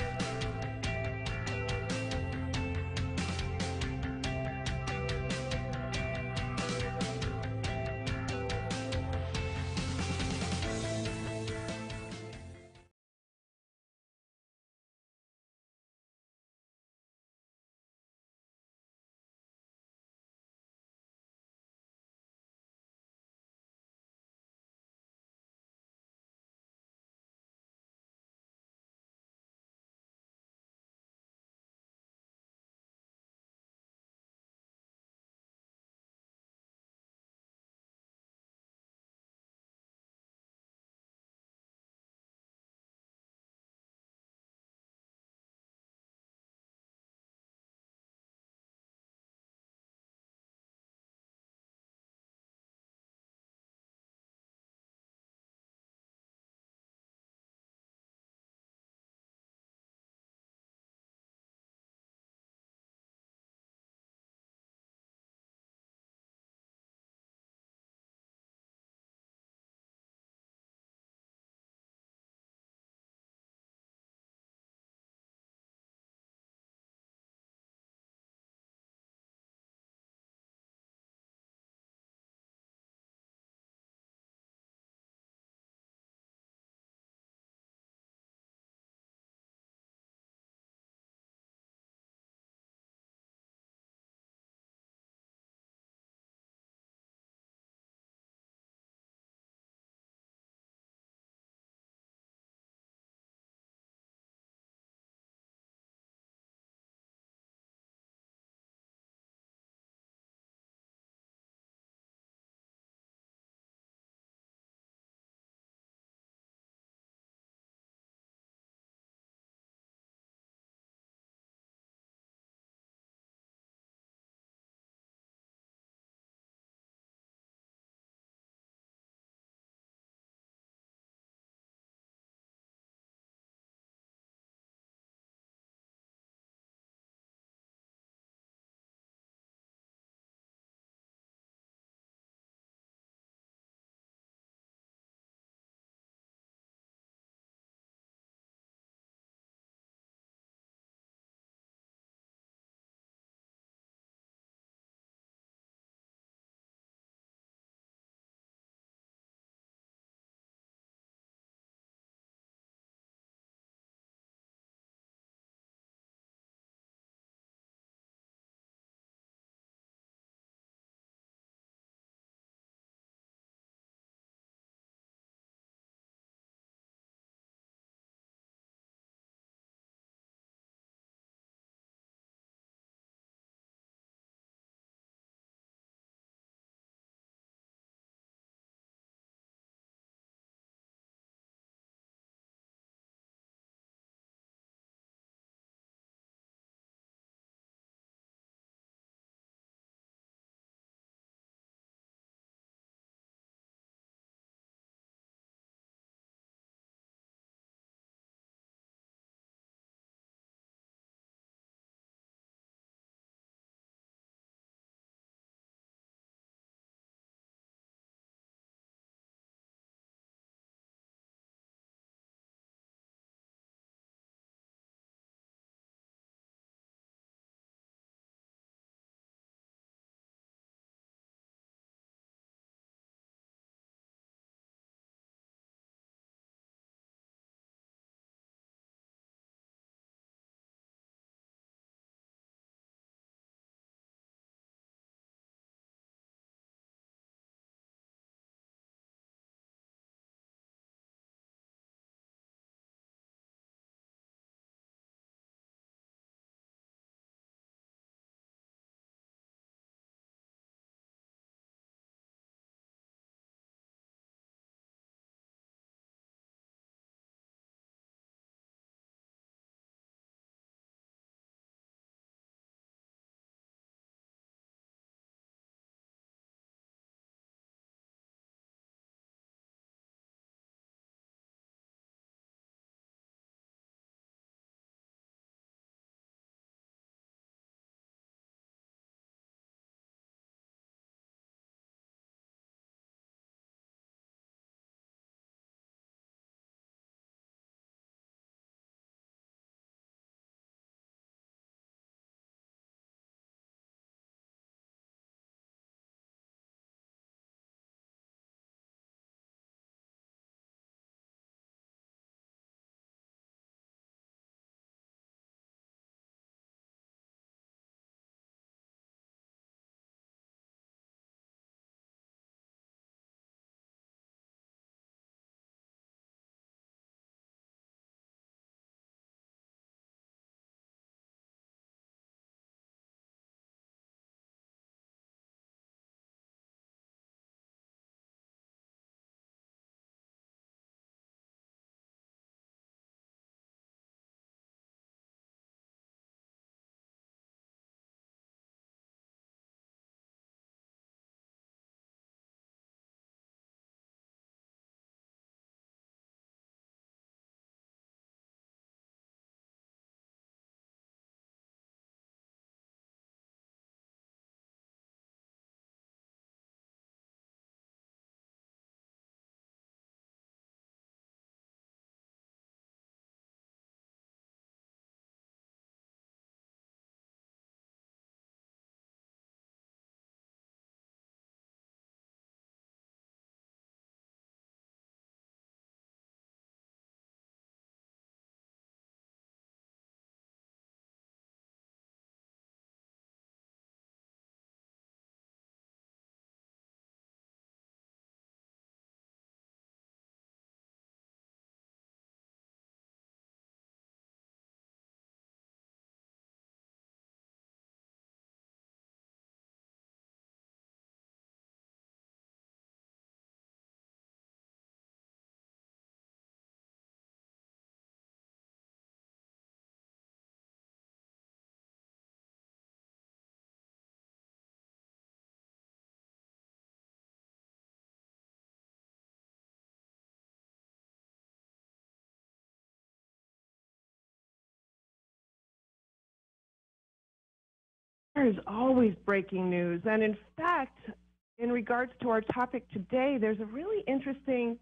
There is always breaking news. And in fact, in regards to our topic today, there's a really interesting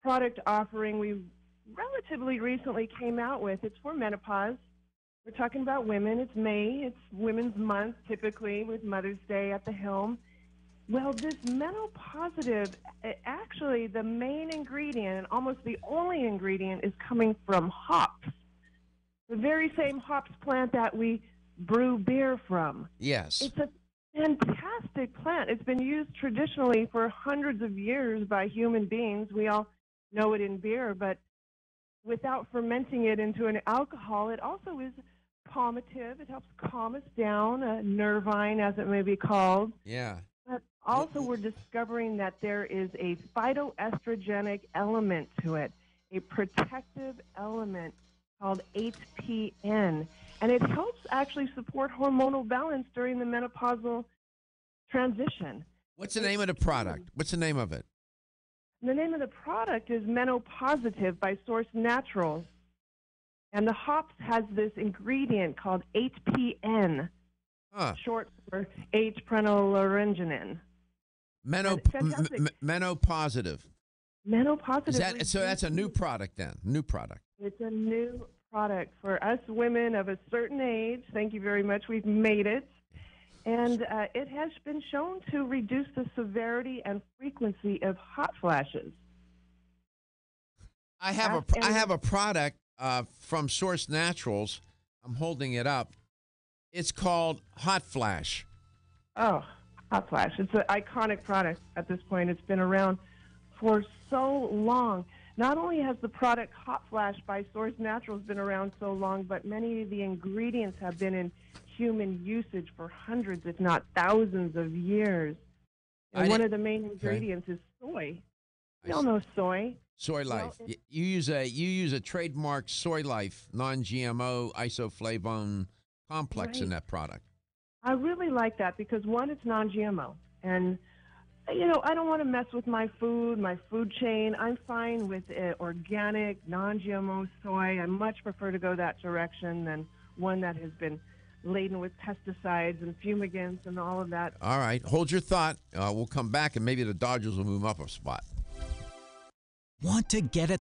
product offering we relatively recently came out with. It's for menopause. We're talking about women. It's May. It's Women's Month, typically, with Mother's Day at the helm. Well, this menopositive, actually, the main ingredient, and almost the only ingredient, is coming from hops. The very same hops plant that we brew beer from. Yes. It's a fantastic plant. It's been used traditionally for hundreds of years by human beings. We all know it in beer, but without fermenting it into an alcohol, it also is calmative. It helps calm us down, nervine, as it may be called. Yeah. But also, we're discovering that there is a phytoestrogenic element to it, a protective element called HPN. And it helps actually support hormonal balance during the menopausal transition. What's the name of the product? What's the name of it? The name of the product is Menopositive by Source Naturals. And the hops has this ingredient called HPN, short for H-prenylauregenin. Menopositive. Menopositive. So that's a new product then? New product. It's a new product for us women of a certain age. Thank you very much. We've made it. And it has been shown to reduce the severity and frequency of hot flashes. I have a product from Source Naturals. I'm holding it up. It's called Hot Flash. Oh, Hot Flash. It's an iconic product at this point. It's been around for so long. Not only has the product Hot Flash by Source Naturals been around so long, but many of the ingredients have been in human usage for hundreds, if not thousands of years. And one of the main ingredients is soy. We all know soy. Soy Life. You use a trademark Soy Life non-GMO isoflavone complex in that product. I really like that because, one, it's non-GMO. And, you know, I don't want to mess with my food chain. I'm fine with organic, non-GMO soy. I much prefer to go that direction than one that has been laden with pesticides and fumigants and all of that. All right. Hold your thought. We'll come back, and maybe the Dodgers will move up a spot. Want to get it?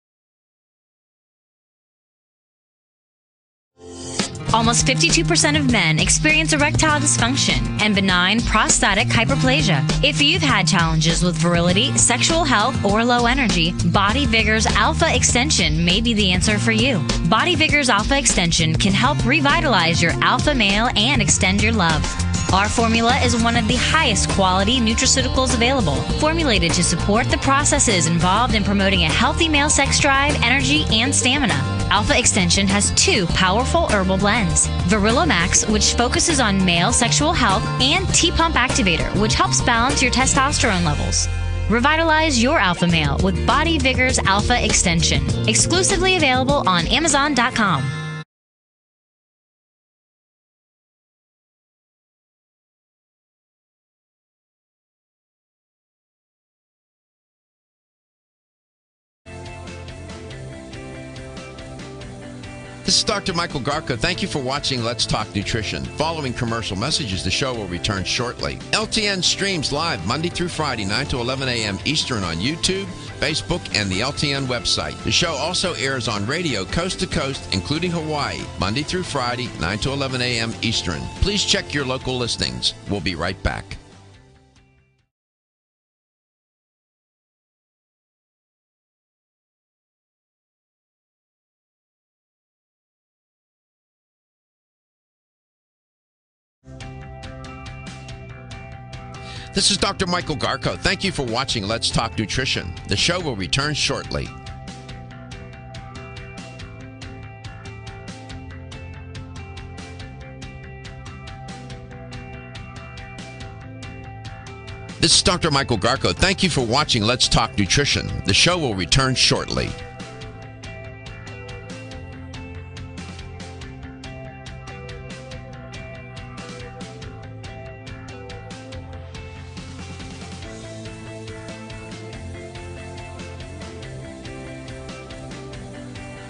Almost 52% of men experience erectile dysfunction and benign prostatic hyperplasia. If you've had challenges with virility, sexual health, or low energy, Body Vigor's Alpha Extension may be the answer for you. Body Vigor's Alpha Extension can help revitalize your alpha male and extend your love. Our formula is one of the highest quality nutraceuticals available, formulated to support the processes involved in promoting a healthy male sex drive, energy, and stamina. Alpha Extension has 2 powerful herbal blends, Virilomax, which focuses on male sexual health, and T-Pump Activator, which helps balance your testosterone levels. Revitalize your alpha male with Body Vigor's Alpha Extension. Exclusively available on Amazon.com. This is Dr. Michael Garko. Thank you for watching Let's Talk Nutrition. Following commercial messages, the show will return shortly. LTN streams live Monday through Friday, 9 to 11 a.m. Eastern on YouTube, Facebook, and the LTN website. The show also airs on radio coast to coast, including Hawaii, Monday through Friday, 9 to 11 a.m. Eastern. Please check your local listings. We'll be right back. This is Dr. Michael Garko. Thank you for watching Let's Talk Nutrition. The show will return shortly. This is Dr. Michael Garko. Thank you for watching Let's Talk Nutrition. The show will return shortly.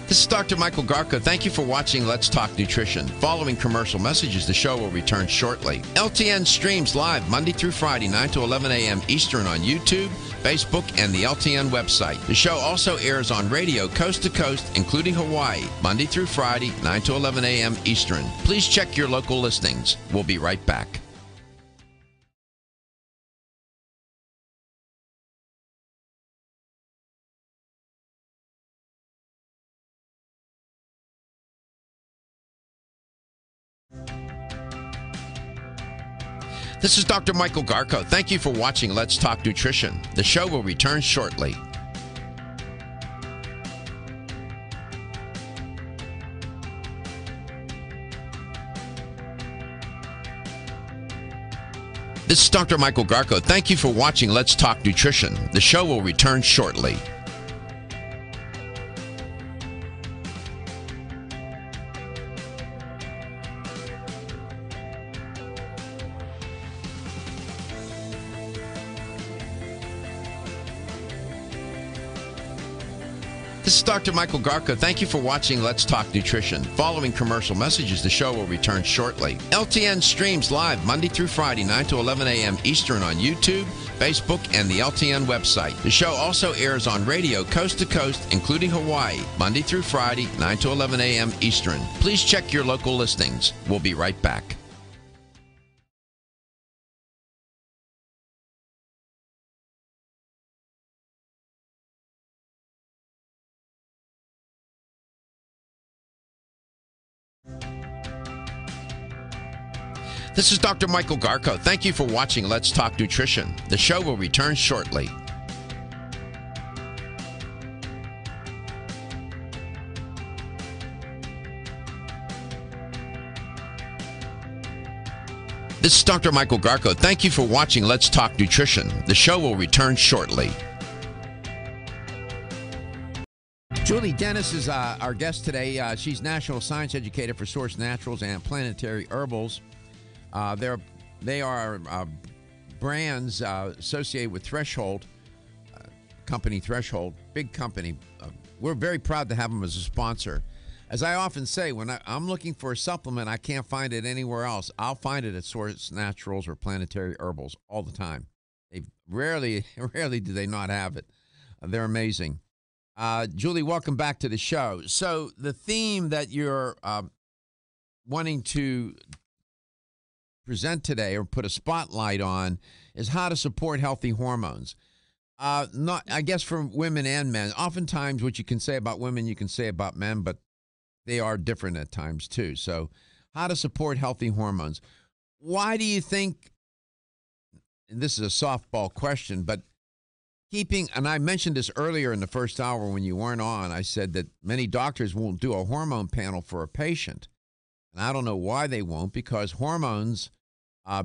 This is Dr. Michael Garko. Thank you for watching Let's Talk Nutrition. Following commercial messages, the show will return shortly. LTN streams live Monday through Friday, 9 to 11 a.m. Eastern on YouTube, Facebook, and the LTN website. The show also airs on radio coast to coast, including Hawaii, Monday through Friday, 9 to 11 a.m. Eastern. Please check your local listings. We'll be right back. This is Dr. Michael Garko. Thank you for watching Let's Talk Nutrition. The show will return shortly. This is Dr. Michael Garko. Thank you for watching Let's Talk Nutrition. The show will return shortly. This is Dr. Michael Garko. Thank you for watching Let's Talk Nutrition. Following commercial messages, the show will return shortly. LTN streams live Monday through Friday, 9 to 11 a.m. Eastern on YouTube, Facebook, and the LTN website. The show also airs on radio coast to coast, including Hawaii, Monday through Friday, 9 to 11 a.m. Eastern. Please check your local listings. We'll be right back. This is Dr. Michael Garko. Thank you for watching Let's Talk Nutrition. The show will return shortly. This is Dr. Michael Garko. Thank you for watching Let's Talk Nutrition. The show will return shortly. Julie Dennis is our guest today. She's National Science Educator for Source Naturals and Planetary Herbals. They are brands associated with Threshold, company Threshold, big company. We're very proud to have them as a sponsor. As I often say, when I'm looking for a supplement, I can't find it anywhere else. I'll find it at Source Naturals or Planetary Herbals all the time. They rarely do they not have it. They're amazing. Julie, welcome back to the show. So the theme that you're wanting to present today or put a spotlight on is how to support healthy hormones. I guess for women and men. Oftentimes what you can say about women, you can say about men, but they are different at times too. So how to support healthy hormones. Why do you think, and this is a softball question, but and I mentioned this earlier in the first hour when you weren't on, I said that many doctors won't do a hormone panel for a patient. And I don't know why they won't, because hormones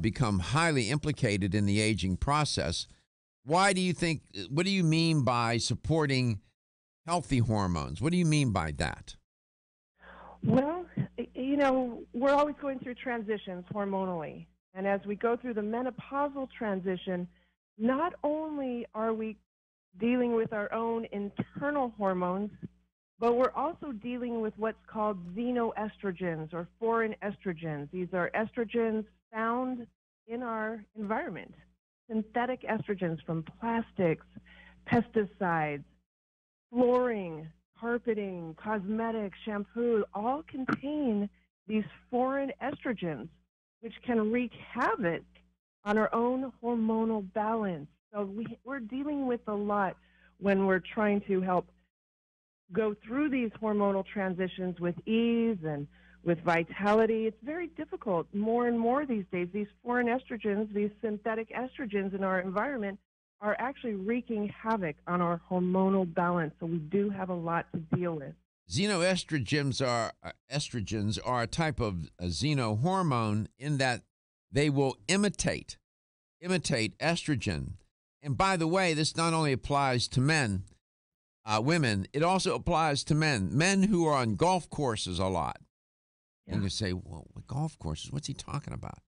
become highly implicated in the aging process. Why do you think, what do you mean by supporting healthy hormones? What do you mean by that? Well, we're always going through transitions hormonally. And as we go through the menopausal transition, not only are we dealing with our own internal hormones, but we're also dealing with what's called xenoestrogens or foreign estrogens. These are estrogens found in our environment. Synthetic estrogens from plastics, pesticides, flooring, carpeting, cosmetics, shampoo, all contain these foreign estrogens, which can wreak havoc on our own hormonal balance. So we're dealing with a lot when we're trying to help go through these hormonal transitions with ease and with vitality. It's very difficult. More and more these days, these foreign estrogens, these synthetic estrogens in our environment are actually wreaking havoc on our hormonal balance. So we do have a lot to deal with. Xenoestrogens are a type of xenohormone in that they will imitate estrogen. And by the way, this not only applies to women, it also applies to men who are on golf courses a lot. Yeah. And you say, well, golf courses, what's he talking about?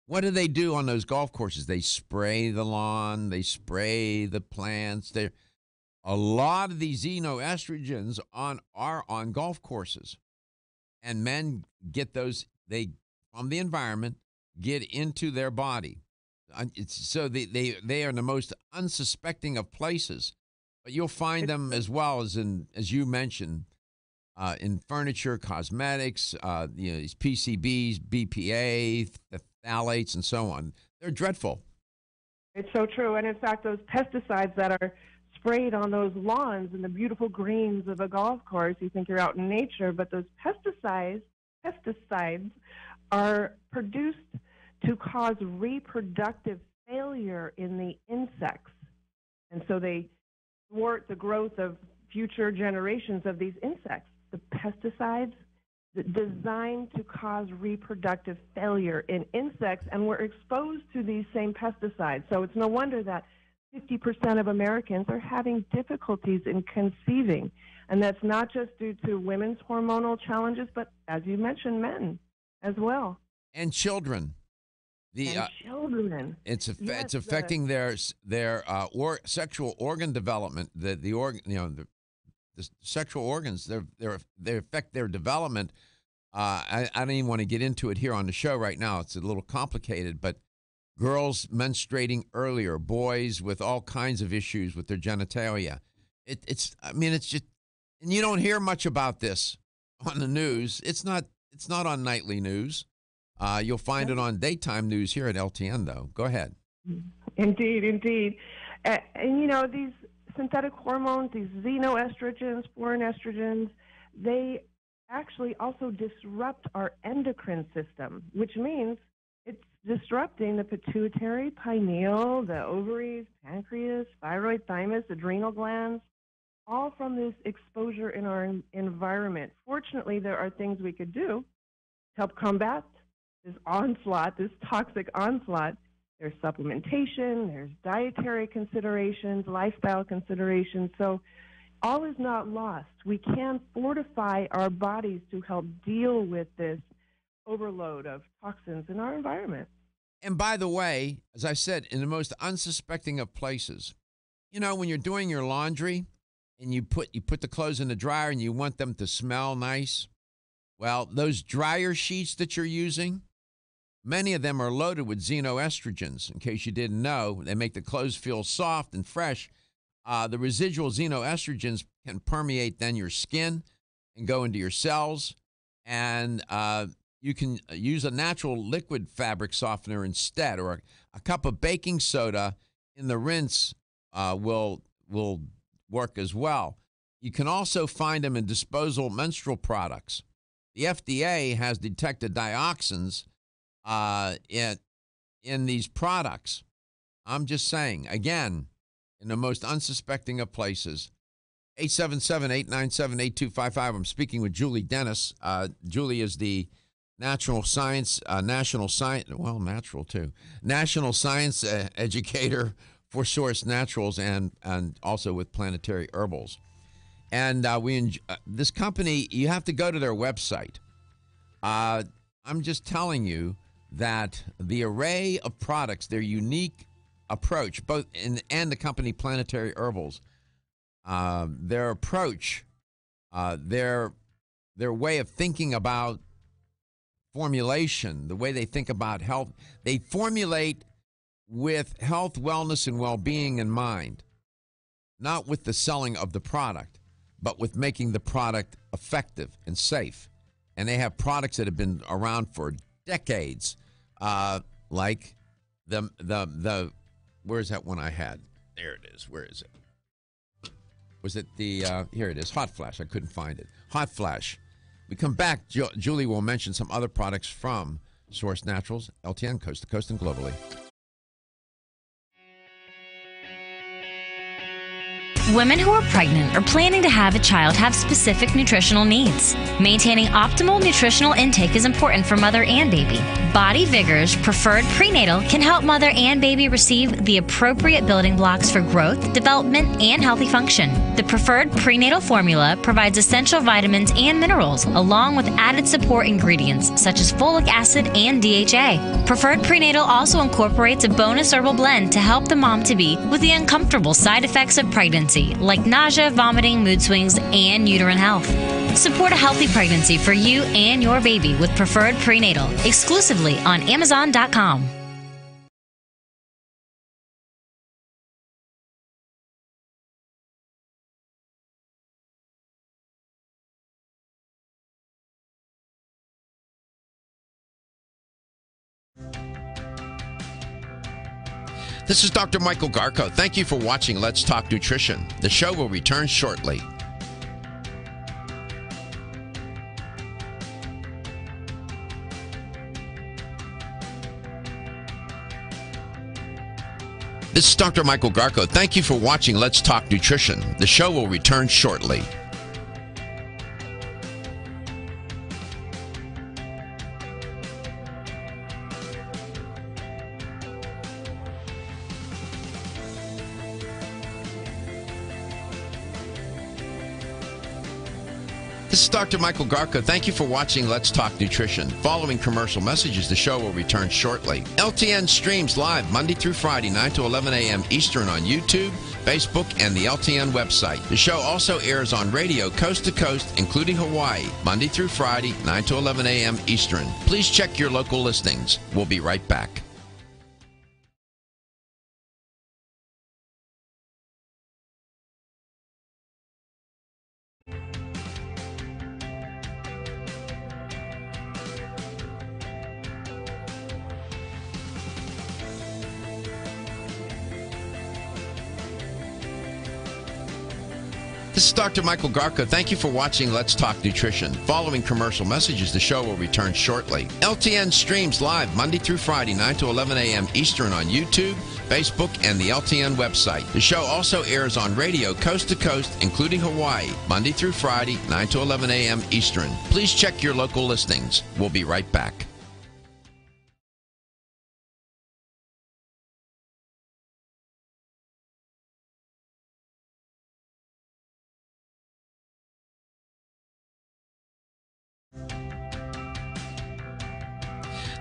What do they do on those golf courses? They spray the lawn, they spray the plants. a lot of these xenoestrogens are on golf courses, and men get those from the environment, get into their body. So they are the most unsuspecting of places, but you'll find them as well as as you mentioned, in furniture, cosmetics, these PCBs, BPA, the phthalates, and so on. They're dreadful. It's so true. And in fact, those pesticides that are sprayed on those lawns and the beautiful greens of a golf course, you think you're out in nature, but those pesticides are produced to cause reproductive failure in the insects. And so they thwart the growth of future generations of these insects. The pesticides designed to cause reproductive failure in insects, and we're exposed to these same pesticides. So it's no wonder that 50% of Americans are having difficulties in conceiving. And that's not just due to women's hormonal challenges, but as you mentioned, men as well. And children. Children. It's affecting their sexual organ development. The sexual organs. They affect their development. I don't even want to get into it here on the show right now. It's a little complicated, but girls menstruating earlier, boys with all kinds of issues with their genitalia. It's just, and you don't hear much about this on the news. It's not on nightly news. You'll find it on daytime news here at LTN, though. Go ahead. Indeed. And these synthetic hormones, these xenoestrogens, foreign estrogens, they actually also disrupt our endocrine system, which means it's disrupting the pituitary, pineal, the ovaries, pancreas, thyroid, thymus, adrenal glands, all from this exposure in our environment. Fortunately, there are things we could do to help combat this onslaught, this toxic onslaught. There's supplementation, there's dietary considerations, lifestyle considerations. So all is not lost. We can fortify our bodies to help deal with this overload of toxins in our environment. And by the way, as I said, in the most unsuspecting of places, when you're doing your laundry and you put the clothes in the dryer and you want them to smell nice, well, those dryer sheets that you're using, many of them are loaded with xenoestrogens. In case you didn't know, they make the clothes feel soft and fresh. The residual xenoestrogens can permeate then your skin and go into your cells. And you can use a natural liquid fabric softener instead, or a cup of baking soda in the rinse will work as well. You can also find them in disposable menstrual products. The FDA has detected dioxins in these products. I'm just saying, again, in the most unsuspecting of places. 877-897-8255. I'm speaking with Julie Dennis. Julie is the national science educator for Source Naturals and also with Planetary Herbals. And this company, you have to go to their website. I'm just telling you that the array of products, their unique approach, both and the company Planetary Herbals, their approach, their way of thinking about formulation, the way they think about health, they formulate with health, wellness, and well-being in mind, not with the selling of the product, but with making the product effective and safe. And they have products that have been around for decades, like the where's that one I had? There it is. Where is it? Was it the, here it is, Hot Flash. I couldn't find it. Hot Flash. We come back, Julie will mention some other products from Source Naturals, LTN, coast to coast and globally. Women who are pregnant or planning to have a child have specific nutritional needs. Maintaining optimal nutritional intake is important for mother and baby. Body Vigor's Preferred Prenatal can help mother and baby receive the appropriate building blocks for growth, development, and healthy function. The Preferred Prenatal formula provides essential vitamins and minerals, along with added support ingredients such as folic acid and DHA. Preferred Prenatal also incorporates a bonus herbal blend to help the mom-to-be with the uncomfortable side effects of pregnancy. pregnancy, like nausea, vomiting, mood swings, and uterine health. Support a healthy pregnancy for you and your baby with Preferred Prenatal, exclusively on Amazon.com. This is Dr. Michael Garko. Thank you for watching Let's Talk Nutrition. The show will return shortly. This is Dr. Michael Garko. Thank you for watching Let's Talk Nutrition. The show will return shortly. This is Dr. Michael Garko. Thank you for watching Let's Talk Nutrition. Following commercial messages, the show will return shortly. LTN streams live Monday through Friday, 9 to 11 a.m. Eastern on YouTube, Facebook, and the LTN website. The show also airs on radio coast to coast, including Hawaii, Monday through Friday, 9 to 11 a.m. Eastern. Please check your local listings. We'll be right back. This is Dr. Michael Garko. Thank you for watching Let's Talk Nutrition. Following commercial messages, the show will return shortly. LTN streams live Monday through Friday, 9 to 11 a.m. Eastern on YouTube, Facebook, and the LTN website. The show also airs on radio coast to coast, including Hawaii, Monday through Friday, 9 to 11 a.m. Eastern. Please check your local listings. We'll be right back.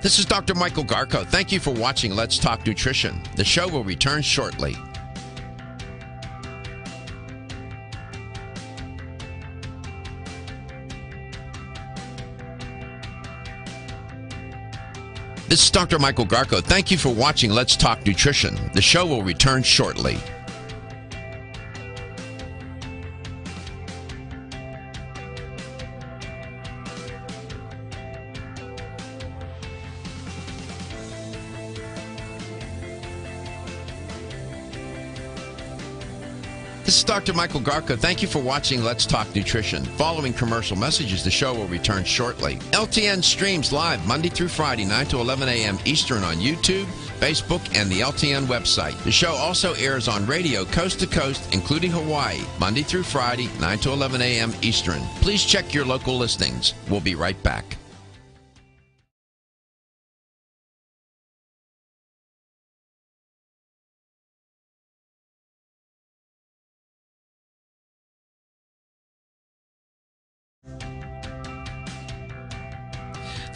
This is Dr. Michael Garko. Thank you for watching Let's Talk Nutrition. The show will return shortly. This is Dr. Michael Garko. Thank you for watching Let's Talk Nutrition. The show will return shortly. This is Dr. Michael Garko. Thank you for watching Let's Talk Nutrition. Following commercial messages, the show will return shortly. LTN streams live Monday through Friday, 9 to 11 a.m. Eastern on YouTube, Facebook, and the LTN website. The show also airs on radio coast to coast, including Hawaii, Monday through Friday, 9 to 11 a.m. Eastern. Please check your local listings. We'll be right back.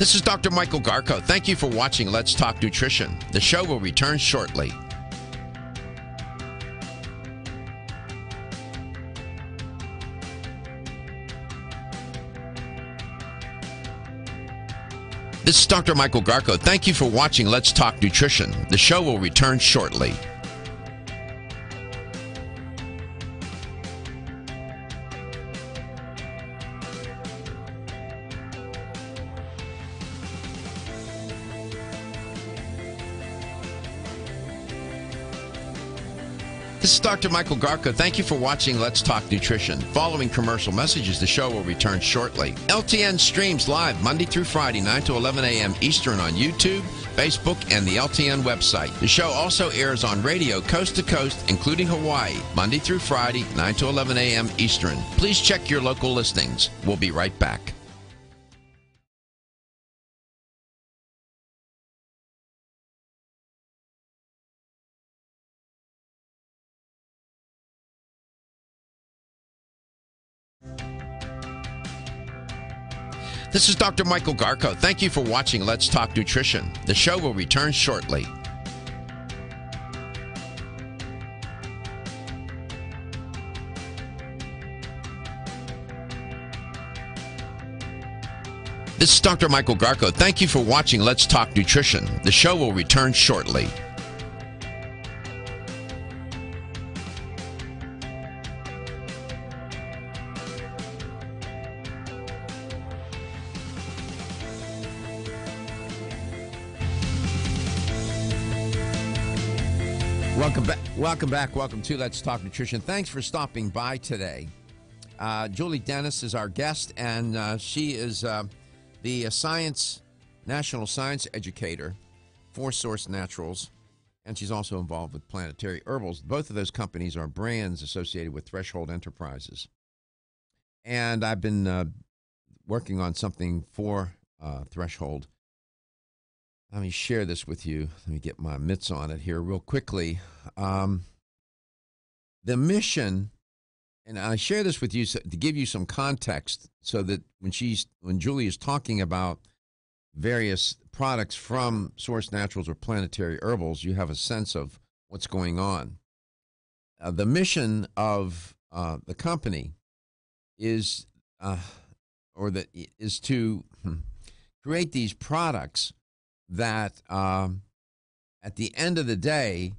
This is Dr. Michael Garko. Thank you for watching Let's Talk Nutrition. The show will return shortly. This is Dr. Michael Garko. Thank you for watching Let's Talk Nutrition. The show will return shortly. This is Dr. Michael Garko. Thank you for watching Let's Talk Nutrition. Following commercial messages, the show will return shortly. LTN streams live Monday through Friday, 9 to 11 a.m. Eastern on YouTube, Facebook, and the LTN website. The show also airs on radio coast to coast, including Hawaii, Monday through Friday, 9 to 11 a.m. Eastern. Please check your local listings. We'll be right back. This is Dr. Michael Garko. Thank you for watching Let's Talk Nutrition. The show will return shortly. This is Dr. Michael Garko. Thank you for watching Let's Talk Nutrition. The show will return shortly. Welcome back. Welcome to Let's Talk Nutrition. Thanks for stopping by today. Julie Dennis is our guest, and she is the national science educator for Source Naturals, and she's also involved with Planetary Herbals. Both of those companies are brands associated with Threshold Enterprises. And I've been working on something for Threshold. Let me share this with you. Let me get my mitts on it here real quickly. The mission, and I share this with you to give you some context so that when Julie is talking about various products from Source Naturals or Planetary Herbals, you have a sense of what's going on. The mission of the company is to create these products that at the end of the day,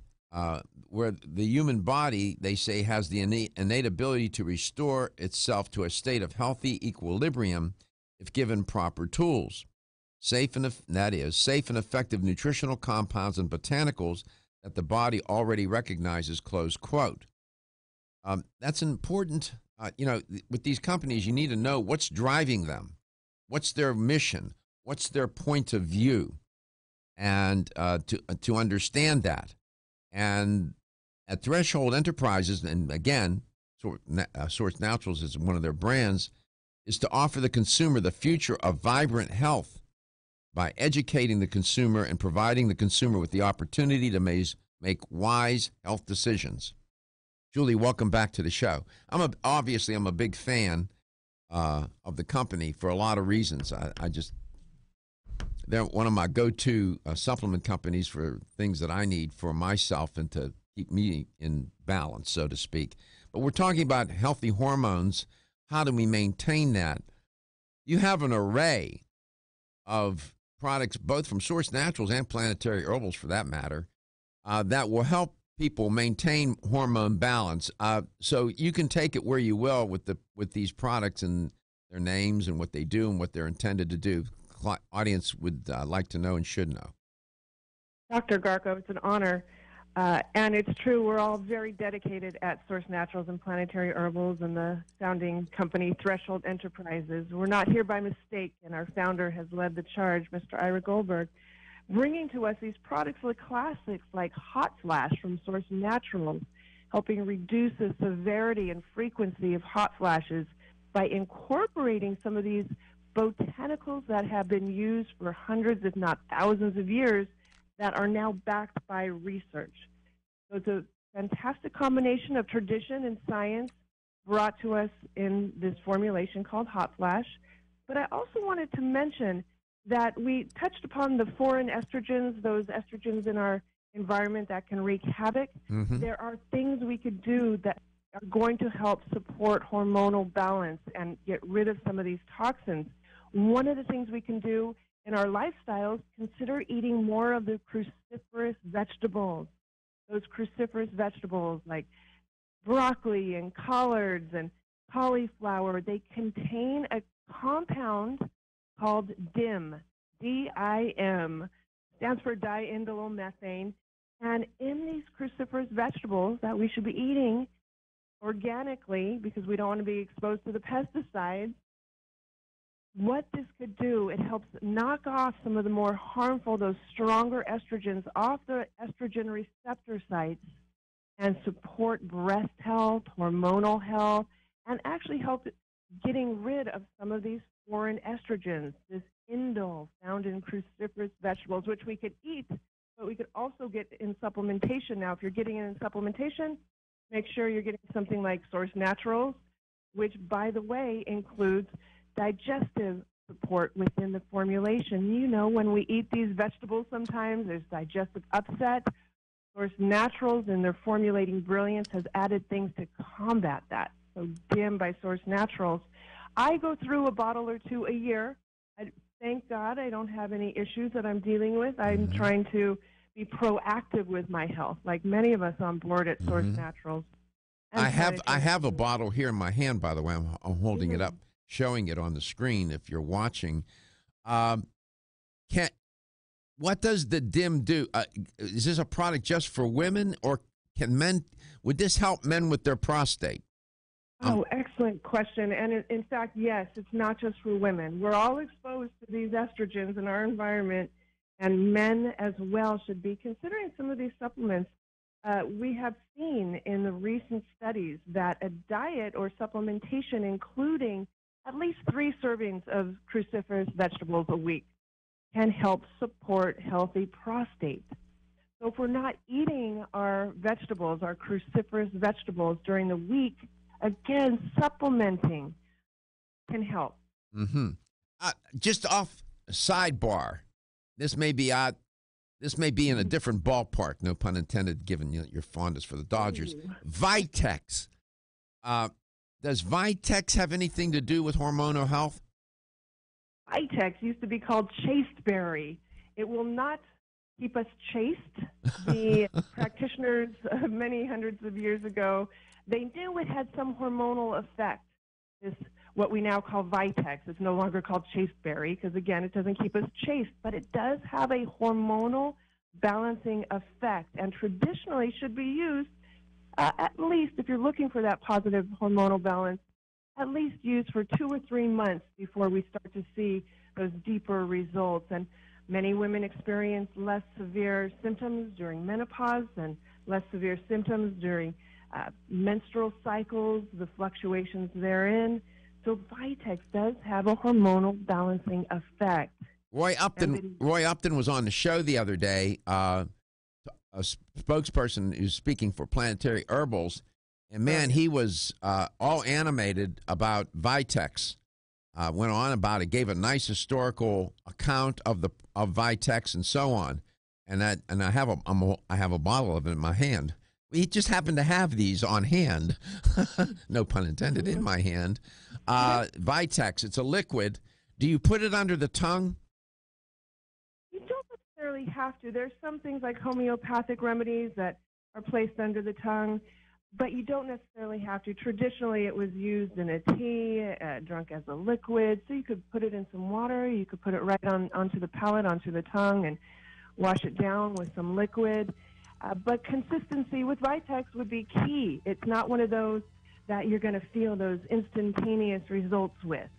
where the human body, they say, has the innate ability to restore itself to a state of healthy equilibrium if given proper tools. Safe and effective nutritional compounds and botanicals that the body already recognizes, close quote. That's important. With these companies, you need to know what's driving them. What's their mission? What's their point of view? And to understand that. And at Threshold Enterprises, and again, Source Naturals is one of their brands, is to offer the consumer the future of vibrant health by educating the consumer and providing the consumer with the opportunity to make wise health decisions. Julie, welcome back to the show. Obviously, I'm a big fan of the company for a lot of reasons. They're one of my go-to supplement companies for things that I need for myself and to keep me in balance, so to speak. But we're talking about healthy hormones. How do we maintain that? You have an array of products, both from Source Naturals and Planetary Herbals, for that matter, that will help people maintain hormone balance. So you can take it where you will with these products and their names and what they do and what they're intended to do. Audience would like to know and should know. Dr. Garko, it's an honor. And it's true, we're all very dedicated at Source Naturals and Planetary Herbals and the founding company, Threshold Enterprises. We're not here by mistake, and our founder has led the charge, Mr. Ira Goldberg, bringing to us these products like classics like Hot Flash from Source Naturals, helping reduce the severity and frequency of hot flashes by incorporating some of these botanicals that have been used for hundreds, if not thousands of years, that are now backed by research. So it's a fantastic combination of tradition and science brought to us in this formulation called Hot Flash. But I also wanted to mention that we touched upon the foreign estrogens, those estrogens in our environment that can wreak havoc. Mm-hmm. There are things we could do that are going to help support hormonal balance and get rid of some of these toxins. One of the things we can do in our lifestyles, consider eating more of the cruciferous vegetables. Those cruciferous vegetables like broccoli and collards and cauliflower, they contain a compound called DIM, D-I-M, stands for diindolylmethane. And in these cruciferous vegetables that we should be eating organically because we don't want to be exposed to the pesticides, what this could do, it helps knock off some of the more harmful, those stronger estrogens off the estrogen receptor sites and support breast health, hormonal health, and actually help getting rid of some of these foreign estrogens, this indole found in cruciferous vegetables, which we could eat, but we could also get in supplementation. Now, if you're getting it in supplementation, make sure you're getting something like Source Naturals, which, by the way, includes digestive support within the formulation. You know, when we eat these vegetables, sometimes there's digestive upset. Source Naturals, in their formulating brilliance, has added things to combat that. So DIM by Source Naturals. I go through a bottle or two a year. I thank God I don't have any issues that I'm dealing with. I'm trying to be proactive with my health, like many of us on board at Source Naturals. I have a bottle here in my hand, by the way. I'm holding it up, showing it on the screen if you're watching. What does the DIM do? Is this a product just for women, or can men? Would this help men with their prostate? Oh, excellent question. And in fact, yes, it's not just for women. We're all exposed to these estrogens in our environment, and men as well should be considering some of these supplements. We have seen in the recent studies that a diet or supplementation including at least 3 servings of cruciferous vegetables a week can help support healthy prostate. So if we're not eating our vegetables, our cruciferous vegetables during the week, again, supplementing can help. Just off sidebar, this may be odd. This may be in a different ballpark, no pun intended, given your fondness for the Dodgers. Vitex. Does Vitex have anything to do with hormonal health? Vitex used to be called chasteberry. It will not keep us chaste. The practitioners many hundreds of years ago, they knew it had some hormonal effect. This, what we now call Vitex. It's no longer called chasteberry because, again, it doesn't keep us chaste, but it does have a hormonal balancing effect and traditionally should be used at least, if you're looking for that positive hormonal balance, at least used for 2 or 3 months before we start to see those deeper results. And many women experience less severe symptoms during menopause and less severe symptoms during menstrual cycles, the fluctuations therein. So Vitex does have a hormonal balancing effect. Roy Upton was on the show the other day, a spokesperson who's speaking for Planetary Herbals, and man, he was all animated about Vitex. Went on about it, gave a nice historical account of Vitex and so on. And I have a bottle of it in my hand. We just happen to have these on hand, no pun intended, in my hand. Vitex, it's a liquid. Do you put it under the tongue? You don't necessarily have to. There's some things like homeopathic remedies that are placed under the tongue, but you don't necessarily have to. Traditionally, it was used in a tea, drunk as a liquid, so you could put it in some water. You could put it right onto the palate, onto the tongue, and wash it down with some liquid. But consistency with Vitex would be key. It's not one of those that you're going to feel those instantaneous results with.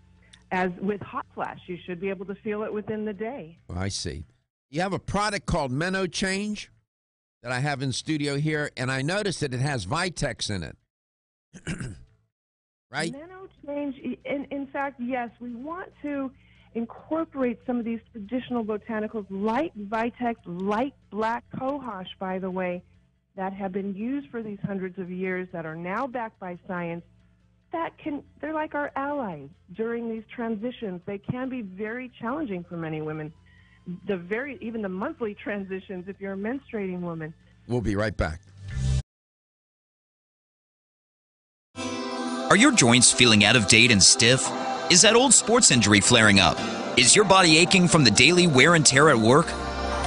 As with hot flash, you should be able to feel it within the day. Oh, I see. You have a product called Meno Change that I have in studio here, and I noticed that it has Vitex in it. Right? Meno Change, in fact, yes, we want to incorporate some of these traditional botanicals like Vitex, like black cohosh, by the way, that have been used for these hundreds of years, that are now backed by science. They're like our allies during these transitions. They can be very challenging for many women. Even the monthly transitions, if you're a menstruating woman. We'll be right back. Are your joints feeling out of date and stiff? Is that old sports injury flaring up? Is your body aching from the daily wear and tear at work?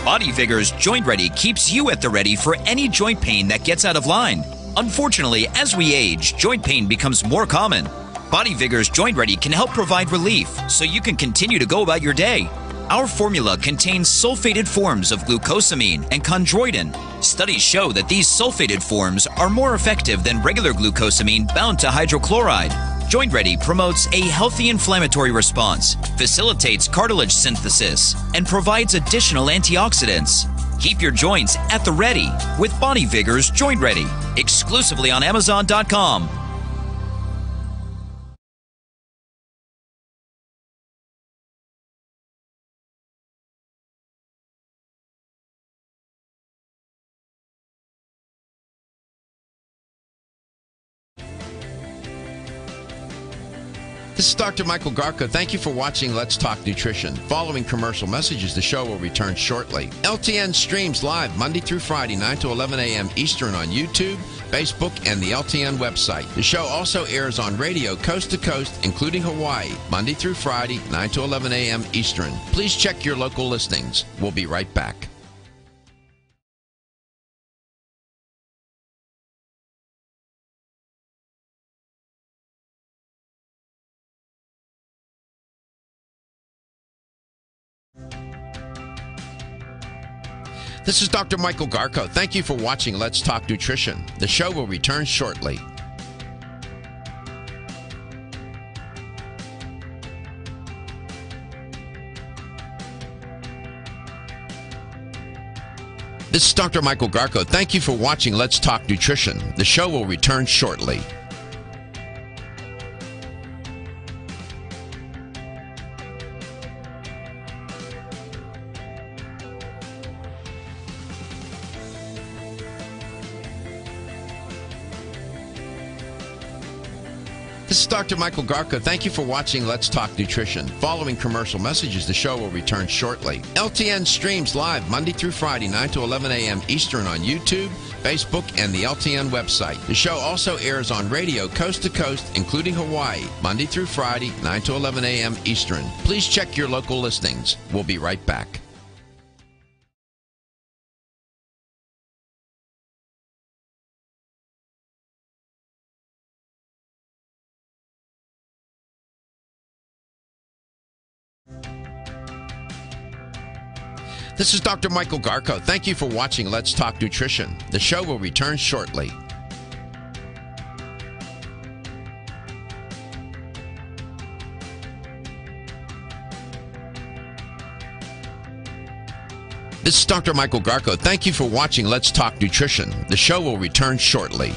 Body Vigor's Joint Ready keeps you at the ready for any joint pain that gets out of line. Unfortunately, as we age, joint pain becomes more common. Body Vigor's Joint Ready can help provide relief so you can continue to go about your day. Our formula contains sulfated forms of glucosamine and chondroitin. Studies show that these sulfated forms are more effective than regular glucosamine bound to hydrochloride. Joint Ready promotes a healthy inflammatory response, facilitates cartilage synthesis, and provides additional antioxidants. Keep your joints at the ready with Body Vigor's Joint Ready, exclusively on Amazon.com. This is Dr. Michael Garko. Thank you for watching Let's Talk Nutrition. Following commercial messages, the show will return shortly. LTN streams live Monday through Friday, 9 to 11 a.m. Eastern on YouTube, Facebook, and the LTN website. The show also airs on radio coast to coast, including Hawaii, Monday through Friday, 9 to 11 a.m. Eastern. Please check your local listings. We'll be right back. This is Dr. Michael Garko. Thank you for watching Let's Talk Nutrition. The show will return shortly. This is Dr. Michael Garko. Thank you for watching Let's Talk Nutrition. The show will return shortly. This is Dr. Michael Garko. Thank you for watching Let's Talk Nutrition. Following commercial messages, the show will return shortly. LTN streams live Monday through Friday, 9 to 11 a.m. Eastern on YouTube, Facebook, and the LTN website. The show also airs on radio coast to coast, including Hawaii, Monday through Friday, 9 to 11 a.m. Eastern. Please check your local listings. We'll be right back. This is Dr. Michael Garko. Thank you for watching Let's Talk Nutrition. The show will return shortly. This is Dr. Michael Garko. Thank you for watching Let's Talk Nutrition. The show will return shortly.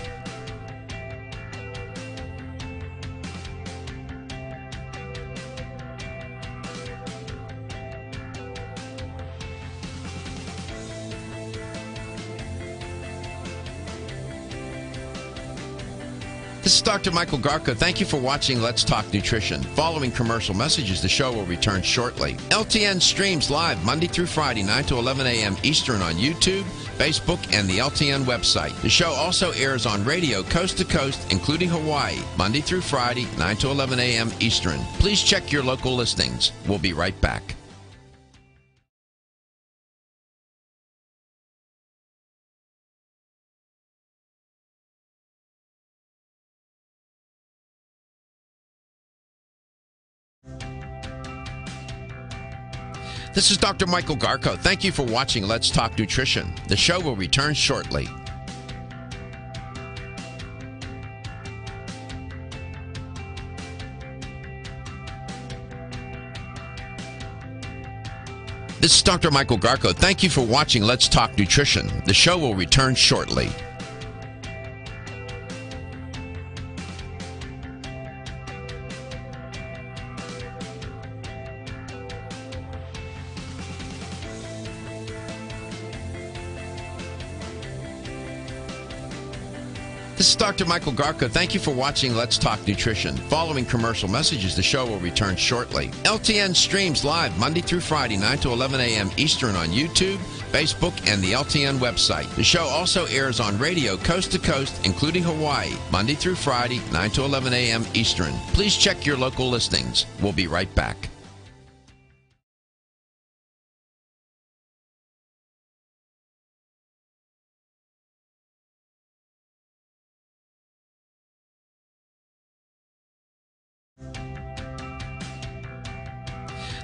This is Dr. Michael Garko. Thank you for watching Let's Talk Nutrition. Following commercial messages, the show will return shortly. LTN streams live Monday through Friday, 9 to 11 a.m. Eastern on YouTube, Facebook, and the LTN website. The show also airs on radio coast to coast, including Hawaii, Monday through Friday, 9 to 11 a.m. Eastern. Please check your local listings. We'll be right back. This is Dr. Michael Garko. Thank you for watching Let's Talk Nutrition. The show will return shortly. This is Dr. Michael Garko. Thank you for watching Let's Talk Nutrition. The show will return shortly. This is Dr. Michael Garko. Thank you for watching Let's Talk Nutrition. Following commercial messages, the show will return shortly. LTN streams live Monday through Friday, 9 to 11 a.m. Eastern on YouTube, Facebook, and the LTN website. The show also airs on radio coast to coast, including Hawaii, Monday through Friday, 9 to 11 a.m. Eastern. Please check your local listings. We'll be right back.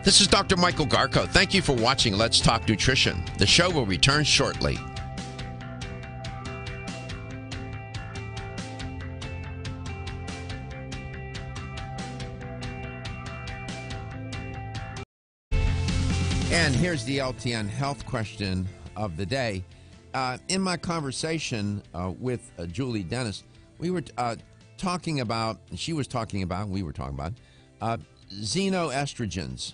This is Dr. Michael Garko. Thank you for watching Let's Talk Nutrition. The show will return shortly. And here's the LTN health question of the day. In my conversation with Julie Dennis, we were talking about, we were talking about xenoestrogens.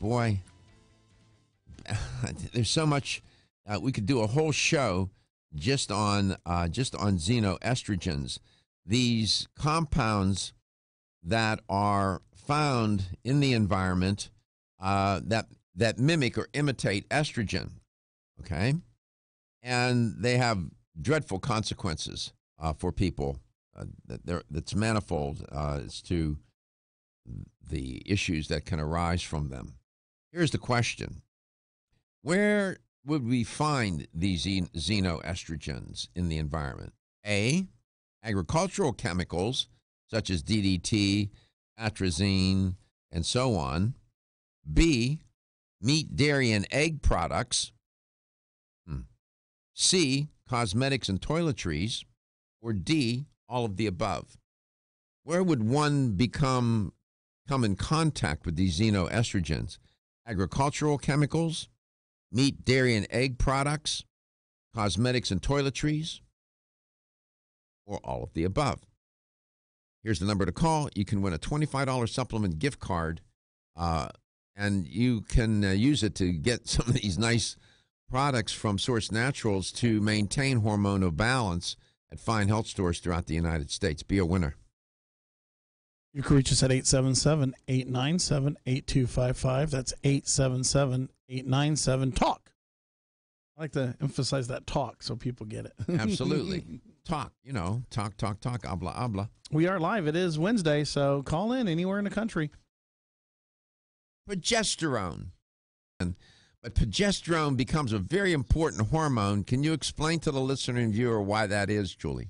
Boy, there's so much. We could do a whole show just on xenoestrogens. These compounds that are found in the environment that mimic or imitate estrogen, okay? And they have dreadful consequences for people. That's manifold as to the issues that can arise from them. Here's the question. Where would we find these xenoestrogens in the environment? A, agricultural chemicals such as DDT, atrazine, and so on. B, meat, dairy, and egg products. C, cosmetics and toiletries. Or D, all of the above. Where would one come in contact with these xenoestrogens? Agricultural chemicals, meat, dairy, and egg products, cosmetics and toiletries, or all of the above. Here's the number to call. You can win a $25 supplement gift card, and you can use it to get some of these nice products from Source Naturals to maintain hormonal balance at fine health stores throughout the United States. Be a winner. You can reach us at 877-897-8255. That's 877-897-TALK. I like to emphasize that talk so people get it. Absolutely. Talk, talk, habla, habla. We are live. It is Wednesday, so call in anywhere in the country. Progesterone. But progesterone becomes a very important hormone. Can you explain to the listener and viewer why that is, Julie?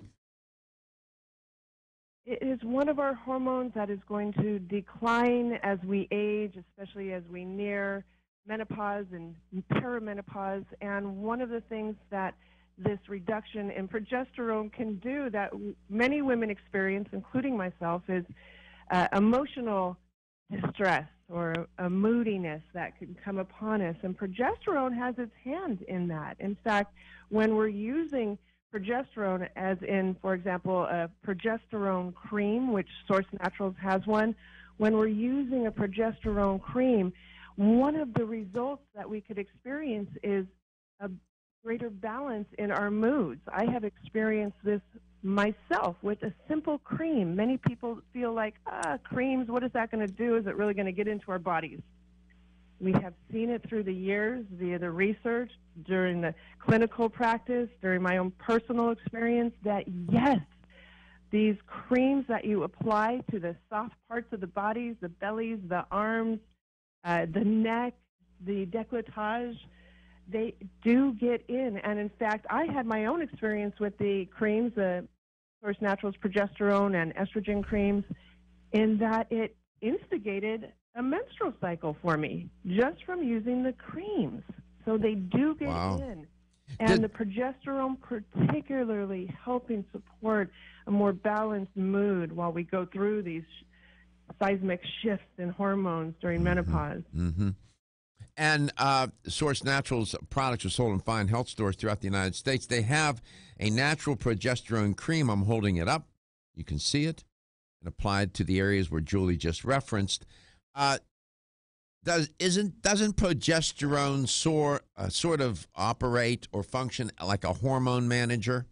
It is one of our hormones that is going to decline as we age, especially as we near menopause and perimenopause. And one of the things that this reduction in progesterone can do that many women experience, including myself, is emotional distress or a moodiness that can come upon us. And progesterone has its hand in that. In fact, when we're using progesterone, as in, for example, a progesterone cream, which Source Naturals has one, when we're using a progesterone cream, one of the results that we could experience is a greater balance in our moods. I have experienced this myself with a simple cream. Many people feel like, creams, what is that going to do? Is it really going to get into our bodies? We have seen it through the years via the research, during the clinical practice, during my own personal experience, that yes, these creams that you apply to the soft parts of the bodies, the bellies, the arms, the neck, the décolletage, they do get in. And in fact, I had my own experience with the creams, the Source Naturals progesterone and estrogen creams, in that it instigated a menstrual cycle for me just from using the creams. So they do get in. And the progesterone particularly helping support a more balanced mood while we go through these seismic shifts in hormones during menopause. Mm-hmm. And Source Naturals products are sold in fine health stores throughout the United States. They have a natural progesterone cream. I'm holding it up. You can see it. And applied to the areas where Julie just referenced. Doesn't progesterone sort of operate or function like a hormone manager,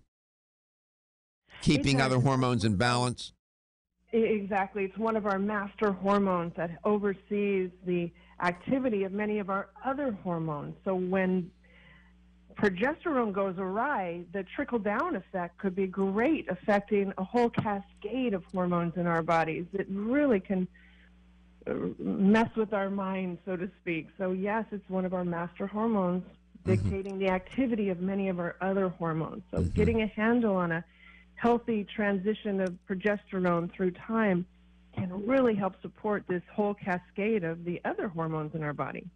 keeping other hormones in balance? Exactly. It's one of our master hormones that oversees the activity of many of our other hormones. So when progesterone goes awry, the trickle-down effect could be great, affecting a whole cascade of hormones in our bodies. It really can mess with our mind, so to speak. So yes, it's one of our master hormones, dictating the activity of many of our other hormones. So getting a handle on a healthy transition of progesterone through time can really help support this whole cascade of the other hormones in our body.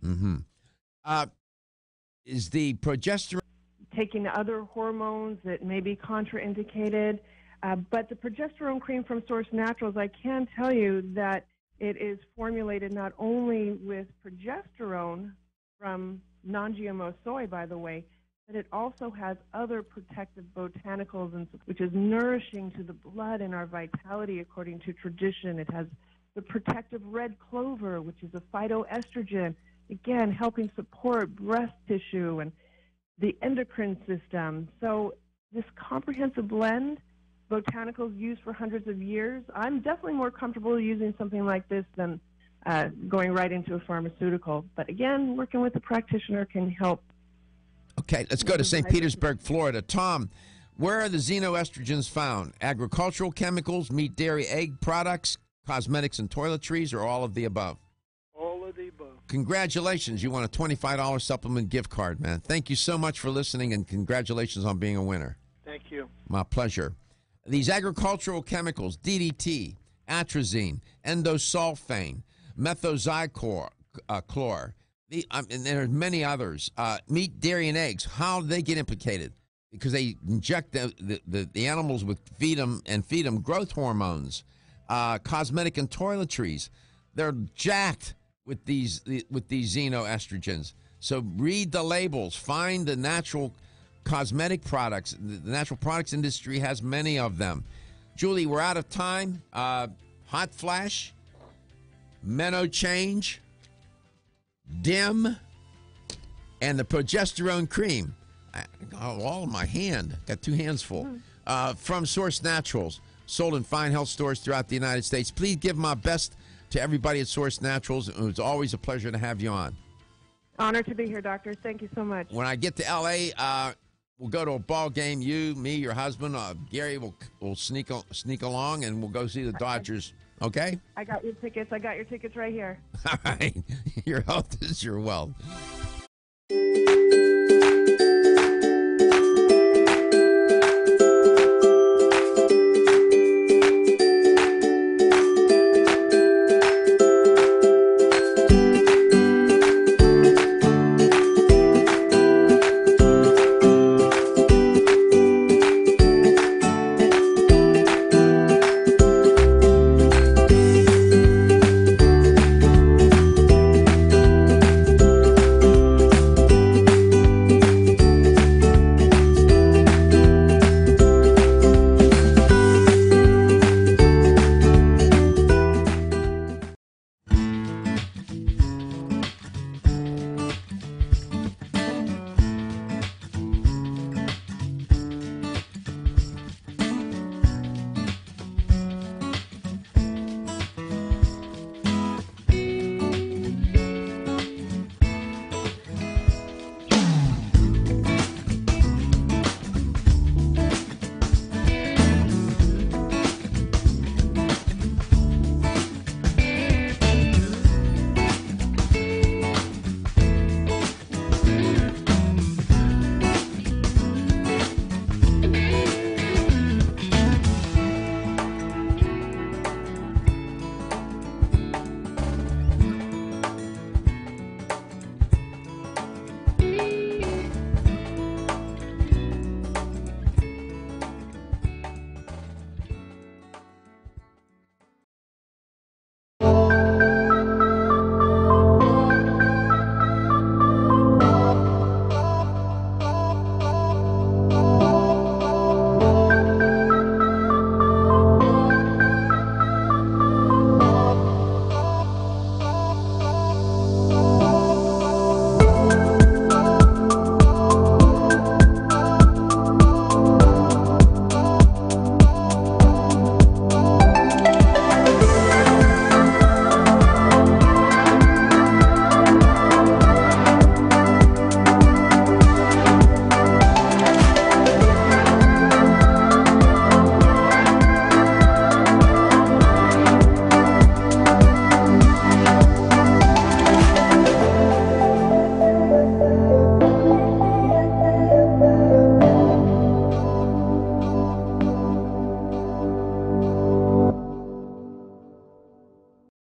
Is the progesterone... Taking other hormones that may be contraindicated, but the progesterone cream from Source Naturals, I can tell you that it is formulated not only with progesterone from non-GMO soy, by the way, but it also has other protective botanicals, which is nourishing to the blood and our vitality according to tradition. It has the protective red clover, which is a phytoestrogen, again, helping support breast tissue and the endocrine system. So this comprehensive blend botanicals used for hundreds of years. I'm definitely more comfortable using something like this than going right into a pharmaceutical. But again, working with a practitioner can help. Okay, let's go to St. Petersburg, Florida. Tom, where are the xenoestrogens found? Agricultural chemicals, meat, dairy, egg products, cosmetics, and toiletries, or all of the above? All of the above. Congratulations. You won a $25 supplement gift card, man. Thank you so much for listening, and congratulations on being a winner. Thank you. My pleasure. These agricultural chemicals, DDT, atrazine, endosulfane, methoxychlor, and there are many others. Meat, dairy, and eggs. How do they get implicated? Because they inject the animals with feed them growth hormones, cosmetic and toiletries. They're jacked with these xenoestrogens. So read the labels. Find the natural cosmetic products. The natural products industry has many of them. Julie, we're out of time. Hot Flash, Meno Change, Dim, and the progesterone cream. All in my hand. Got two hands full. From Source Naturals, sold in fine health stores throughout the United States. Please give my best to everybody at Source Naturals. It was always a pleasure to have you on. Honored to be here, doctor. Thank you so much. When I get to L.A., we'll go to a ball game. You, me, your husband, Gary will sneak along, and we'll go see the Dodgers. Okay? I got your tickets. I got your tickets right here. All right. Your health is your wealth.